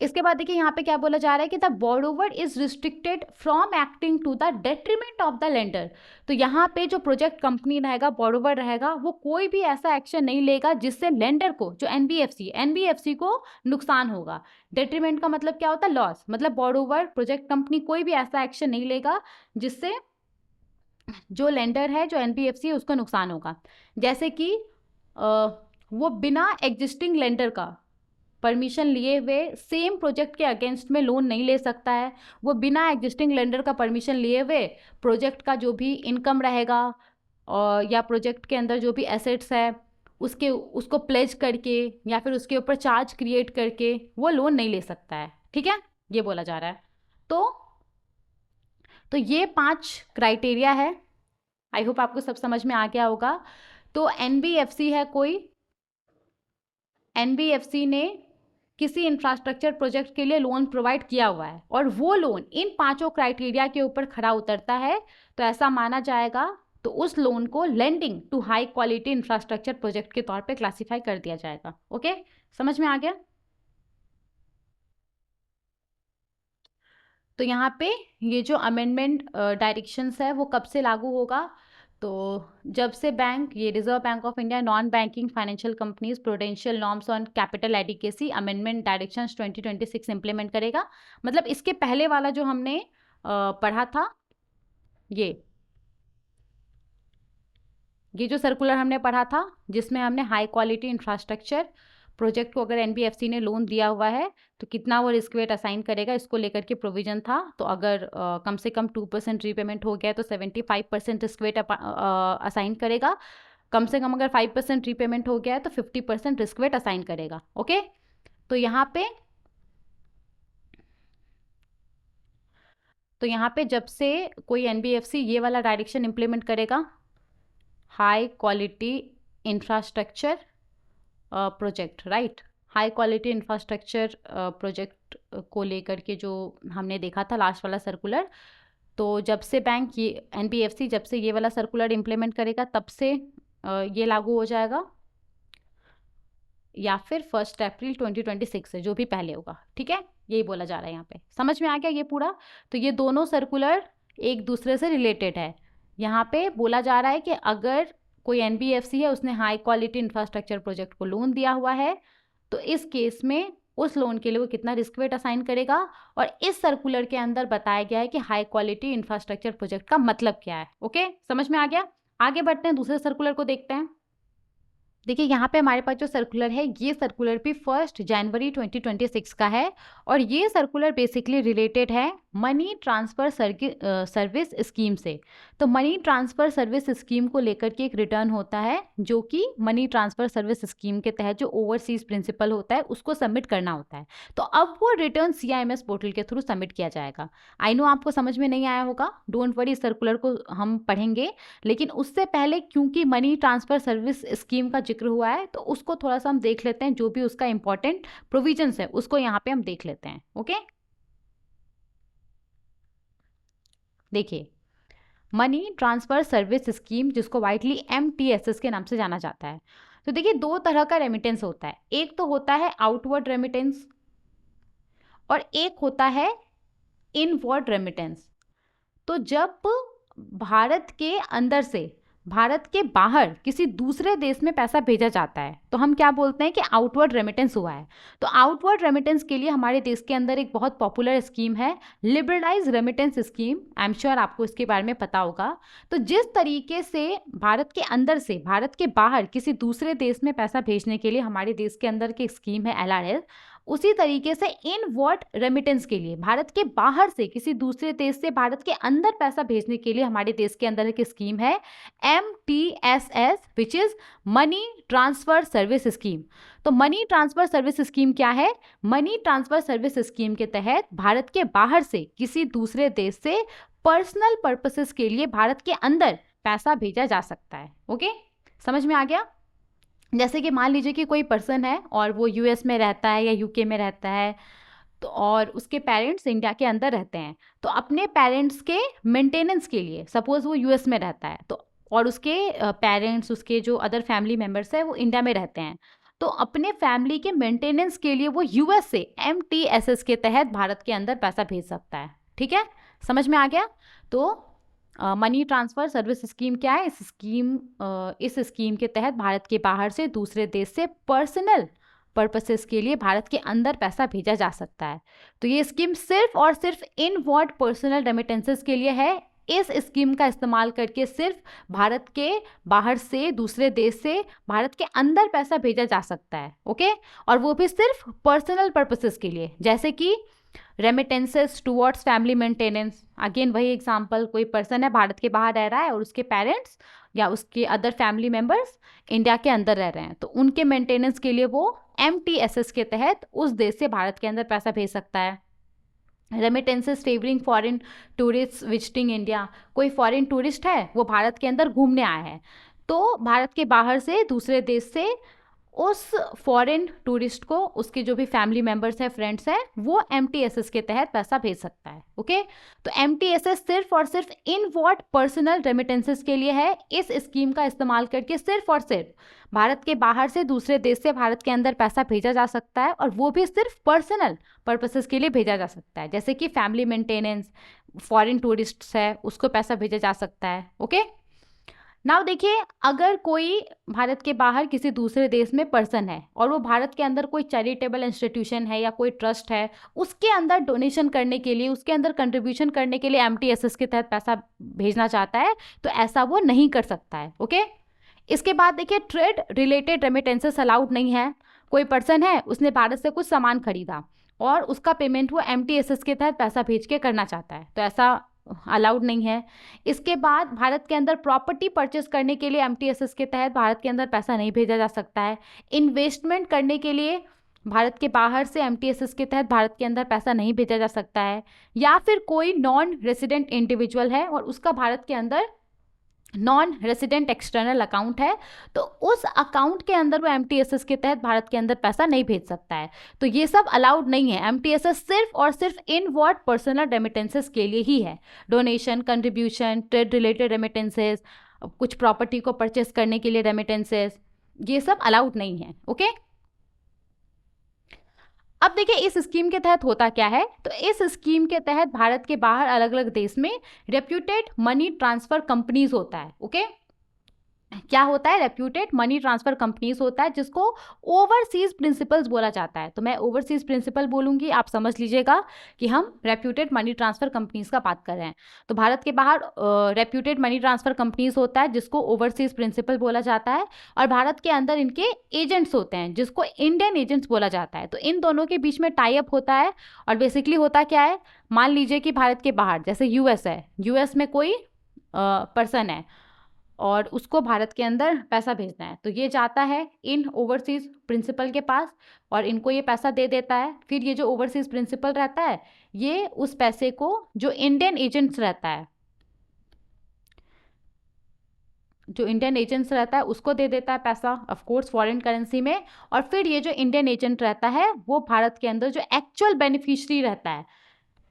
इसके बाद देखिए यहाँ पे क्या बोला जा रहा है कि the borrower is restricted from acting to the detriment of the lender. तो यहाँ पे जो प्रोजेक्ट कंपनी रहेगा, बोरोवर रहेगा, वो कोई भी ऐसा एक्शन नहीं लेगा जिससे लेंडर को, जो एनबीएफसी को नुकसान होगा। डेट्रीमेंट का मतलब क्या होता है? लॉस। मतलब बोरोवर, प्रोजेक्ट कंपनी कोई भी ऐसा एक्शन नहीं लेगा जिससे जो लेंडर है, जो एनबीएफसी है, उसको नुकसान होगा। जैसे कि वो बिना एग्जिस्टिंग लेंडर का परमिशन लिए हुए सेम प्रोजेक्ट के अगेंस्ट में लोन नहीं ले सकता है। वो बिना एग्जिस्टिंग लेंडर का परमिशन लिए हुए प्रोजेक्ट का जो भी इनकम रहेगा और या प्रोजेक्ट के अंदर जो भी एसेट्स है उसको प्लेज करके या फिर उसके ऊपर चार्ज क्रिएट करके वो लोन नहीं ले सकता है। ठीक है, ये बोला जा रहा है। तो ये 5 क्राइटेरिया है। आई होप आपको सब समझ में आ गया होगा। तो एनबीएफसी है कोई, एनबीएफसी ने किसी इंफ्रास्ट्रक्चर प्रोजेक्ट के लिए लोन प्रोवाइड किया हुआ है और वो लोन इन 5 क्राइटेरिया के ऊपर खरा उतरता है, तो ऐसा माना जाएगा, तो उस लोन को lending to high quality infrastructure project के तौर पे क्लासिफाई कर दिया जाएगा। ओके, समझ में आ गया? तो यहाँ पे ये जो अमेंडमेंट डायरेक्शंस है वो कब से लागू होगा? तो जब से बैंक, ये reserve bank of India non banking financial companies prudential norms on capital adequacy amendment directions 2026 implement करेगा। मतलब इसके पहले वाला जो हमने पढ़ा था, ये जो सर्कुलर हमने पढ़ा था जिसमें हमने हाई क्वालिटी इंफ्रास्ट्रक्चर प्रोजेक्ट को अगर एनबीएफसी ने लोन दिया हुआ है तो कितना वो रिस्क वेट असाइन करेगा, इसको लेकर के प्रोविजन था। तो अगर कम से कम 2% रीपेमेंट हो गया है तो 75% रिस्क वेट असाइन करेगा। कम से कम अगर 5% रीपेमेंट हो गया है तो 50% रिस्क वेट असाइन करेगा। ओके, तो यहाँ पे जब से कोई एनबीएफसी ये वाला डायरेक्शन इंप्लीमेंट करेगा, high quality infrastructure project, right, high quality infrastructure project को लेकर के जो हमने देखा था लास्ट वाला सर्कुलर, तो जब से बैंक ये एनबीएफसी जब से ये वाला सर्कुलर इंप्लीमेंट करेगा तब से ये लागू हो जाएगा, या फिर 1 अप्रैल 2026 से, जो भी पहले होगा। ठीक है, यही बोला जा रहा है यहाँ पे। समझ में आ गया ये पूरा? तो ये दोनों सर्कुलर एक दूसरे से रिलेटेड है। यहाँ पे बोला जा रहा है कि अगर कोई एनबीएफसी है, उसने हाई क्वालिटी इंफ्रास्ट्रक्चर प्रोजेक्ट को लोन दिया हुआ है, तो इस केस में उस लोन के लिए वो कितना रिस्क वेट असाइन करेगा, और इस सर्कुलर के अंदर बताया गया है कि हाई क्वालिटी इंफ्रास्ट्रक्चर प्रोजेक्ट का मतलब क्या है। ओके, समझ में आ गया? आगे बढ़ते हैं, दूसरे सर्कुलर को देखते हैं। देखिए यहाँ पे हमारे पास जो सर्कुलर है, ये सर्कुलर भी 1 जनवरी 2026 का है, और ये सर्कुलर बेसिकली रिलेटेड है मनी ट्रांसफ़र सर्विस स्कीम से। तो मनी ट्रांसफ़र सर्विस स्कीम को लेकर के एक रिटर्न होता है, जो कि मनी ट्रांसफ़र सर्विस स्कीम के तहत जो ओवरसीज प्रिंसिपल होता है उसको सबमिट करना होता है। तो अब वो रिटर्न CIMS पोर्टल के थ्रू सबमिट किया जाएगा। आई नो आपको समझ में नहीं आया होगा, डोंट वरी, सर्कुलर को हम पढ़ेंगे, लेकिन उससे पहले क्योंकि मनी ट्रांसफ़र सर्विस स्कीम का जिक्र हुआ है तो उसको थोड़ा सा हम देख लेते हैं, जो भी उसका इंपॉर्टेंट प्रोविजंस है उसको यहाँ पे हम देख लेते हैं। ओके, देखिए, मनी ट्रांसफर सर्विस स्कीम, जिसको वाइडली MTSS के नाम से जाना जाता है। तो देखिए, दो तरह का रेमिटेंस होता है, एक तो होता है आउटवर्ड रेमिटेंस और एक होता है इनवर्ड रेमिटेंस। तो जब भारत के अंदर से भारत के बाहर किसी दूसरे देश में पैसा भेजा जाता है तो हम क्या बोलते हैं कि आउटवर्ड रेमिटेंस हुआ है। तो आउटवर्ड रेमिटेंस के लिए हमारे देश के अंदर एक बहुत पॉपुलर स्कीम है, liberalise remittance scheme. I am sure आपको इसके बारे में पता होगा। तो जिस तरीके से भारत के अंदर से भारत के बाहर किसी दूसरे देश में पैसा भेजने के लिए हमारे देश के अंदर की स्कीम है LRS, उसी तरीके से इनवर्ड रेमिटेंस के लिए भारत के बाहर से किसी दूसरे देश से भारत के अंदर पैसा भेजने के लिए हमारे देश के अंदर की स्कीम है MTSS, which is money transfer service scheme. तो मनी ट्रांसफर सर्विस स्कीम क्या है? मनी ट्रांसफर सर्विस स्कीम के तहत भारत के बाहर से किसी दूसरे देश से पर्सनल पर्पसेस के लिए भारत के अंदर पैसा भेजा जा सकता है। ओके, समझ में आ गया? जैसे कि मान लीजिए कि कोई पर्सन है और वो US में रहता है या UK में रहता है, तो और उसके पेरेंट्स इंडिया के अंदर रहते हैं, तो अपने पेरेंट्स के मेंटेनेंस के लिए, सपोज वो US में रहता है तो, और उसके पेरेंट्स, उसके जो अदर फैमिली मेम्बर्स हैं वो इंडिया में रहते हैं, तो अपने फैमिली के मेंटेनेंस के लिए वो US से MTSS के तहत भारत के अंदर पैसा भेज सकता है। ठीक है, समझ में आ गया? तो मनी ट्रांसफ़र सर्विस स्कीम क्या है? इस स्कीम के तहत भारत के बाहर से दूसरे देश से पर्सनल पर्पसेस के लिए भारत के अंदर पैसा भेजा जा सकता है। तो ये स्कीम सिर्फ और सिर्फ इनवर्ड पर्सनल रेमिटेंसेस के लिए है। इस स्कीम का इस्तेमाल करके सिर्फ भारत के बाहर से दूसरे देश से भारत के अंदर पैसा भेजा जा सकता है। ओके, और वो भी सिर्फ पर्सनल पर्पसेस के लिए, जैसे कि remittances towards family maintenance. Again वही एग्जांपल, कोई पर्सन है भारत के बाहर रह रहा है और उसके पेरेंट्स या उसके अदर फैमिली मेंबर्स इंडिया के अंदर रह रहे हैं, तो उनके मेंटेनेंस के लिए वो MTSS के तहत उस देश से भारत के अंदर पैसा भेज सकता है। Remittances favouring foreign tourist visiting India, कोई फॉरेन टूरिस्ट है वो भारत के अंदर घूमने आया है, तो भारत के बाहर से दूसरे देश से उस फॉरेन टूरिस्ट को उसके जो भी फैमिली मेंबर्स हैं, फ्रेंड्स हैं, वो MTSS के तहत पैसा भेज सकता है। ओके, तो MTSS सिर्फ और सिर्फ इनवर्ड पर्सनल रेमिटेंसेस के लिए है। इस स्कीम का इस्तेमाल करके सिर्फ और सिर्फ भारत के बाहर से दूसरे देश से भारत के अंदर पैसा भेजा जा सकता है, और वो भी सिर्फ पर्सनल पर्पसेस के लिए भेजा जा सकता है, जैसे कि फैमिली मेंटेनेंस, फॉरेन टूरिस्ट्स है उसको पैसा भेजा जा सकता है। ओके, नाउ देखिए, अगर कोई भारत के बाहर किसी दूसरे देश में पर्सन है और वो भारत के अंदर कोई चैरिटेबल इंस्टीट्यूशन है या कोई ट्रस्ट है, उसके अंदर डोनेशन करने के लिए, उसके अंदर कंट्रीब्यूशन करने के लिए एमटीएसएस के तहत पैसा भेजना चाहता है, तो ऐसा वो नहीं कर सकता है। ओके, इसके बाद देखिए, ट्रेड रिलेटेड रेमिटेंसेस अलाउड नहीं है। कोई पर्सन है, उसने भारत से कुछ सामान खरीदा और उसका पेमेंट वो एमटीएसएस के तहत पैसा भेज के करना चाहता है, तो ऐसा अलाउड नहीं है। इसके बाद भारत के अंदर प्रॉपर्टी परचेस करने के लिए एमटीएसएस के तहत भारत के अंदर पैसा नहीं भेजा जा सकता है। इन्वेस्टमेंट करने के लिए भारत के बाहर से एमटीएसएस के तहत भारत के अंदर पैसा नहीं भेजा जा सकता है। या फिर कोई नॉन रेसिडेंट इंडिविजुअल है और उसका भारत के अंदर नॉन रेसिडेंट एक्सटर्नल अकाउंट है, तो उस अकाउंट के अंदर वो एमटीएसएस के तहत भारत के अंदर पैसा नहीं भेज सकता है। तो ये सब अलाउड नहीं है। एमटीएसएस सिर्फ और सिर्फ इन वर्ड पर्सनल रेमिटेंसेस के लिए ही है। Donation, contribution, trade related remittances, कुछ प्रॉपर्टी को परचेस करने के लिए रेमिटेंसेस, ये सब अलाउड नहीं है। ओके, अब देखिए इस स्कीम के तहत होता क्या है। तो इस स्कीम के तहत भारत के बाहर अलग अलग देश में रेप्यूटेड मनी ट्रांसफर कंपनीज होता है। ओके, क्या होता है? रेप्यूटेड मनी ट्रांसफर कंपनीज होता है, जिसको ओवरसीज प्रिंसिपल्स बोला जाता है। तो मैं ओवरसीज प्रिंसिपल बोलूंगी, आप समझ लीजिएगा कि हम रेप्यूटेड मनी ट्रांसफर कंपनीज का बात कर रहे हैं। तो भारत के बाहर रेप्यूटेड मनी ट्रांसफर कंपनीज होता है, जिसको ओवरसीज प्रिंसिपल बोला जाता है, और भारत के अंदर इनके एजेंट्स होते हैं, जिसको इंडियन एजेंट्स बोला जाता है। तो इन दोनों के बीच में टाई अप होता है। और बेसिकली होता क्या है, मान लीजिए कि भारत के बाहर जैसे यूएस है, यूएस में कोई पर्सन है और उसको भारत के अंदर पैसा भेजना है, तो ये जाता है इन ओवरसीज प्रिंसिपल के पास और इनको ये पैसा दे देता है। फिर ये जो ओवरसीज प्रिंसिपल रहता है, ये उस पैसे को जो इंडियन एजेंट्स रहता है, जो इंडियन एजेंट्स रहता है उसको दे देता है पैसा, ऑफ कोर्स फॉरेन करेंसी में। और फिर ये जो इंडियन एजेंट रहता है, वो भारत के अंदर जो एक्चुअल बेनिफिशियरी रहता है,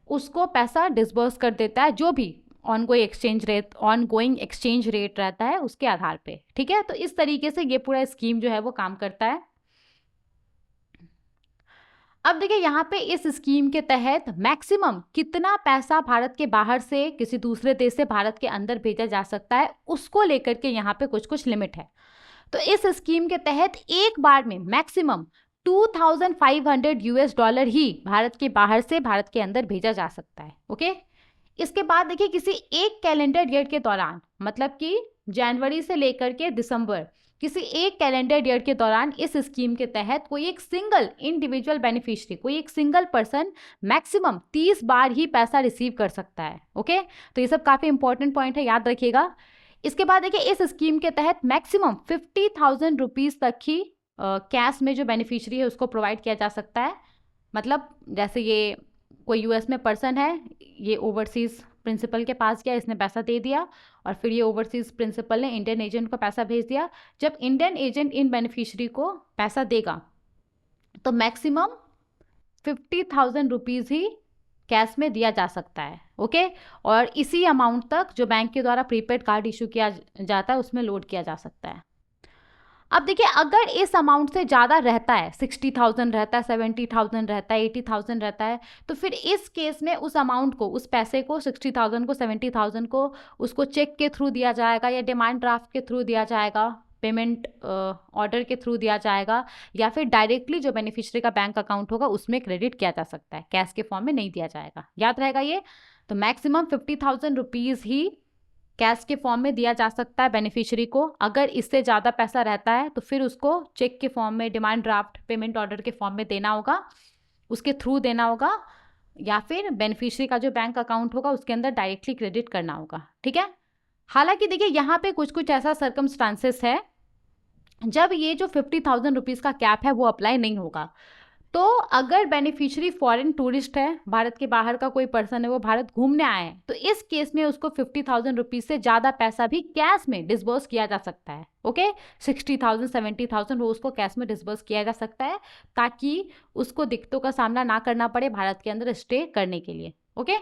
उसको पैसा डिसबर्स कर देता है, जो भी ऑनगोइंग एक्सचेंज रेट रहता है उसके आधार पे। ठीक है, तो इस तरीके से ये पूरा स्कीम जो है वो काम करता है। अब देखिए यहाँ पे इस स्कीम के तहत मैक्सिमम कितना पैसा भारत के बाहर से किसी दूसरे देश से भारत के अंदर भेजा जा सकता है, उसको लेकर के यहाँ पे कुछ कुछ लिमिट है। तो इस स्कीम के तहत एक बार में मैक्सिमम $2,500 ही भारत के बाहर से भारत के अंदर भेजा जा सकता है। ओके, इसके बाद देखिए किसी एक कैलेंडर ईयर के दौरान, मतलब कि जनवरी से लेकर के दिसंबर, किसी एक कैलेंडर ईयर के दौरान इस स्कीम के तहत कोई एक सिंगल इंडिविजुअल बेनिफिशियरी, कोई एक सिंगल पर्सन मैक्सिमम 30 बार ही पैसा रिसीव कर सकता है। ओके, तो ये सब काफ़ी इंपॉर्टेंट पॉइंट है, याद रखिएगा। इसके बाद देखिए इस स्कीम के तहत मैक्सिमम 50,000 रुपीज़ तक ही कैश में जो बेनिफिशियरी है उसको प्रोवाइड किया जा सकता है। मतलब जैसे ये कोई यूएस में पर्सन है, ये ओवरसीज प्रिंसिपल के पास गया, इसने पैसा दे दिया और फिर ये ओवरसीज प्रिंसिपल ने इंडियन एजेंट को पैसा भेज दिया। जब इंडियन एजेंट इन बेनिफिशियरी को पैसा देगा तो मैक्सिमम 50,000 रुपीज़ ही कैश में दिया जा सकता है। ओके, और इसी अमाउंट तक जो बैंक के द्वारा प्रीपेड कार्ड इशू किया जाता है उसमें लोड किया जा सकता है। अब देखिए अगर इस अमाउंट से ज़्यादा रहता है, 60,000 रहता है, 70,000 रहता है, 80,000 रहता है, तो फिर इस केस में उस अमाउंट को, उस पैसे को, 60,000 को, 70,000 को, उसको चेक के थ्रू दिया जाएगा या डिमांड ड्राफ्ट के थ्रू दिया जाएगा, पेमेंट ऑर्डर के थ्रू दिया जाएगा, या फिर डायरेक्टली जो बेनिफिशियरी का बैंक अकाउंट होगा उसमें क्रेडिट किया जा सकता है, कैश के फॉर्म में नहीं दिया जाएगा। याद रहेगा ये। तो मैक्सिमम 50,000 रुपीज़ ही कैश के फॉर्म में दिया जा सकता है बेनिफिशियरी को। अगर इससे ज़्यादा पैसा रहता है तो फिर उसको चेक के फॉर्म में, डिमांड ड्राफ्ट, पेमेंट ऑर्डर के फॉर्म में देना होगा, उसके थ्रू देना होगा, या फिर बेनिफिशियरी का जो बैंक अकाउंट होगा उसके अंदर डायरेक्टली क्रेडिट करना होगा। ठीक है, हालांकि देखिए यहाँ पे कुछ कुछ ऐसा सर्कमस्टांसेस है जब ये जो 50,000 रुपीज़ का कैप है वो अप्लाई नहीं होगा। तो अगर बेनिफिशियरी फॉरेन टूरिस्ट है, भारत के बाहर का कोई पर्सन है, वो भारत घूमने आए हैं, तो इस केस में उसको 50,000 रुपीज़ से ज़्यादा पैसा भी कैश में डिसबर्स किया जा सकता है। ओके, 60,000, 70,000 वो उसको कैश में डिसबर्स किया जा सकता है, ताकि उसको दिक्कतों का सामना ना करना पड़े भारत के अंदर स्टे करने के लिए। ओके,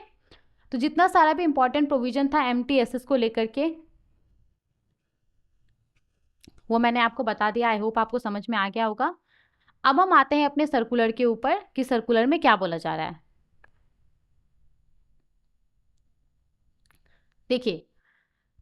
तो जितना सारा भी इंपॉर्टेंट प्रोविजन था एमटीएसएस को लेकर के वो मैंने आपको बता दिया। आई होप आपको समझ में आ गया होगा। अब हम आते हैं अपने सर्कुलर के ऊपर कि सर्कुलर में क्या बोला जा रहा है। देखिए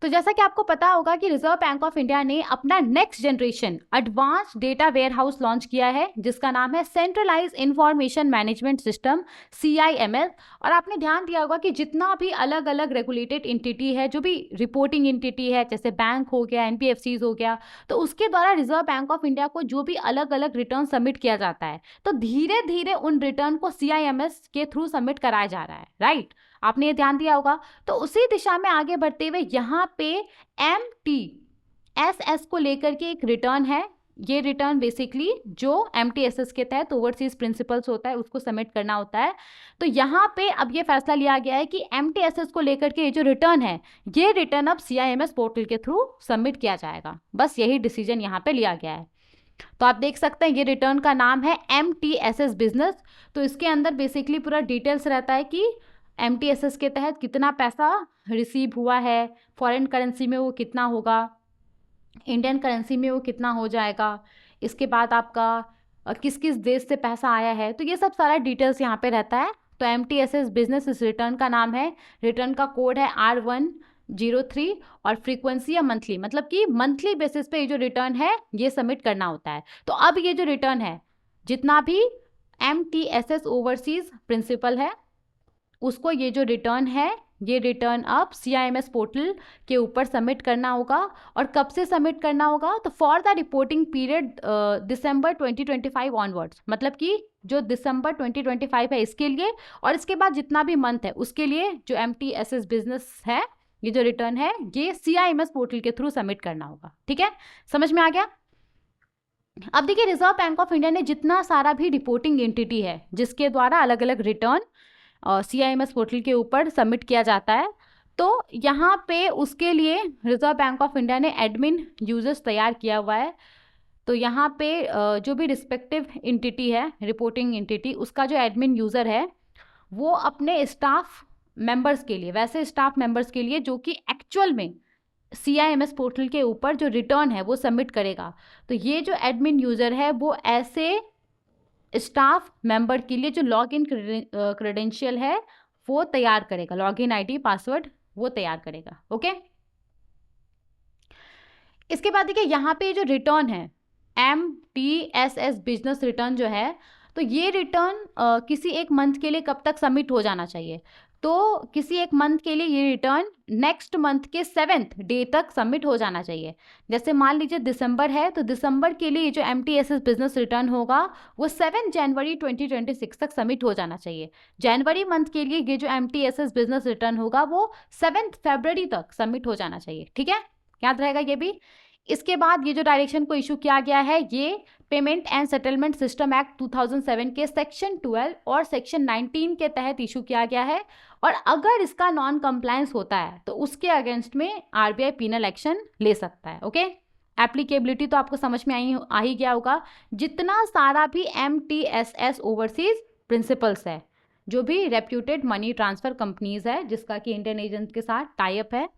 तो जैसा कि आपको पता होगा कि रिजर्व बैंक ऑफ इंडिया ने अपना next generation advance data warehouse launch किया है जिसका नाम है centralize information management system CIMS। और आपने ध्यान दिया होगा कि जितना भी अलग अलग रेगुलेटेड एंटिटी है, जो भी रिपोर्टिंग एंटिटी है, जैसे बैंक हो गया, NBFCs हो गया, तो उसके द्वारा रिजर्व बैंक ऑफ इंडिया को जो भी अलग अलग रिटर्न सबमिट किया जाता है, तो धीरे धीरे उन रिटर्न को CIMS के थ्रू सबमिट कराया जा रहा है, राइट। आपने ये ध्यान दिया होगा। तो उसी दिशा में आगे बढ़ते हुए यहाँ पे MTSS को लेकर के एक रिटर्न है। ये रिटर्न बेसिकली जो MTSS के तहत ओवरसीज प्रिंसिपल्स होता है उसको सबमिट करना होता है। तो यहाँ पे अब ये फैसला लिया गया है कि MTSS को लेकर के ये जो रिटर्न है, ये रिटर्न अब CIMS पोर्टल के थ्रू सबमिट किया जाएगा। बस यही डिसीजन यहाँ पे लिया गया है। तो आप देख सकते हैं ये रिटर्न का नाम है MTSS बिजनेस। तो इसके अंदर बेसिकली पूरा डिटेल्स रहता है कि MTSS के तहत कितना पैसा रिसीव हुआ है, फॉरेन करेंसी में वो कितना होगा, इंडियन करेंसी में वो कितना हो जाएगा, इसके बाद आपका किस किस देश से पैसा आया है, तो ये सब सारा डिटेल्स यहाँ पे रहता है। तो MTSS बिजनेस इस रिटर्न का नाम है, रिटर्न का कोड है R103 और फ्रीक्वेंसी या मंथली, मतलब कि मंथली बेसिस पे ये जो रिटर्न है ये सबमिट करना होता है। तो अब ये जो रिटर्न है, जितना भी MTSS ओवरसीज प्रिंसिपल है उसको ये जो रिटर्न है, ये रिटर्न अब CIMS पोर्टल के ऊपर सबमिट करना होगा। और कब से सबमिट करना होगा, तो for the reporting period December 2025 onwards, मतलब कि जो दिसंबर 2025 है इसके लिए, और इसके बाद जितना भी मंथ है उसके लिए जो MTSS बिजनेस है, ये जो रिटर्न है ये CIMS पोर्टल के थ्रू सबमिट करना होगा। ठीक है, समझ में आ गया। अब देखिए, रिजर्व बैंक ऑफ इंडिया ने जितना सारा भी रिपोर्टिंग एंटिटी है जिसके द्वारा अलग अलग रिटर्न CIMS पोर्टल के ऊपर सबमिट किया जाता है, तो यहाँ पे उसके लिए रिजर्व बैंक ऑफ इंडिया ने एडमिन यूजर्स तैयार किया हुआ है। तो यहाँ पे जो भी रिस्पेक्टिव एंटिटी है, रिपोर्टिंग एंटिटी, उसका जो एडमिन यूज़र है वो अपने स्टाफ मेंबर्स के लिए, वैसे स्टाफ मेंबर्स के लिए जो कि एक्चुअल में CIMS पोर्टल के ऊपर जो रिटर्न है वो सबमिट करेगा, तो ये जो एडमिन यूज़र है वो ऐसे स्टाफ मेंबर के लिए जो लॉग इन क्रेडेंशियल है वो तैयार करेगा, लॉग इन ID पासवर्ड वो तैयार करेगा। ओके, इसके बाद देखिए यहाँ पे जो रिटर्न है MTSS बिजनेस रिटर्न जो है, तो ये रिटर्न किसी एक मंथ के लिए कब तक सबमिट हो जाना चाहिए, तो किसी एक मंथ के लिए ये रिटर्न नेक्स्ट मंथ के 7th डे तक सबमिट हो जाना चाहिए। जैसे मान लीजिए दिसंबर है, तो दिसंबर के लिए जो MTSS बिजनेस रिटर्न होगा वो 7 जनवरी 2026 तक सबमिट हो जाना चाहिए। जनवरी मंथ के लिए ये जो MTSS बिजनेस रिटर्न होगा वो 7 फरवरी तक सबमिट हो जाना चाहिए। ठीक है, याद रहेगा ये भी। इसके बाद ये जो डायरेक्शन को इशू किया गया है, ये payment and settlement system act 2007 के सेक्शन 12 और सेक्शन 19 के तहत इशू किया गया है, और अगर इसका नॉन कंप्लायंस होता है तो उसके अगेंस्ट में RBI पीनल एक्शन ले सकता है। ओके, एप्लीकेबिलिटी तो आपको समझ में आ ही गया होगा। जितना सारा भी MTSS ओवरसीज प्रिंसिपल्स है, जो भी रेप्यूटेड मनी ट्रांसफर कंपनीज है जिसका कि इंडियन एजेंट के साथ टाई अप है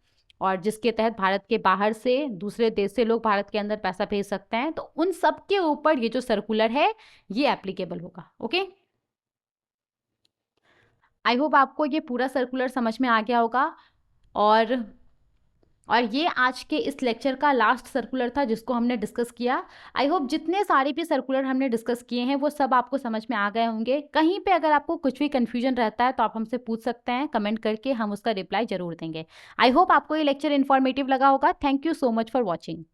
और जिसके तहत भारत के बाहर से दूसरे देश से लोग भारत के अंदर पैसा भेज सकते हैं, तो उन सब के ऊपर ये जो सर्कुलर है ये एप्लीकेबल होगा। ओके, आई होप आपको ये पूरा सर्कुलर समझ में आ गया होगा। और ये आज के इस लेक्चर का लास्ट सर्कुलर था जिसको हमने डिस्कस किया। आई होप जितने सारे भी सर्कुलर हमने डिस्कस किए हैं वो सब आपको समझ में आ गए होंगे। कहीं पे अगर आपको कुछ भी कन्फ्यूजन रहता है तो आप हमसे पूछ सकते हैं कमेंट करके, हम उसका रिप्लाई जरूर देंगे। आई होप आपको ये लेक्चर इन्फॉर्मेटिव लगा होगा। Thank you so much for watching.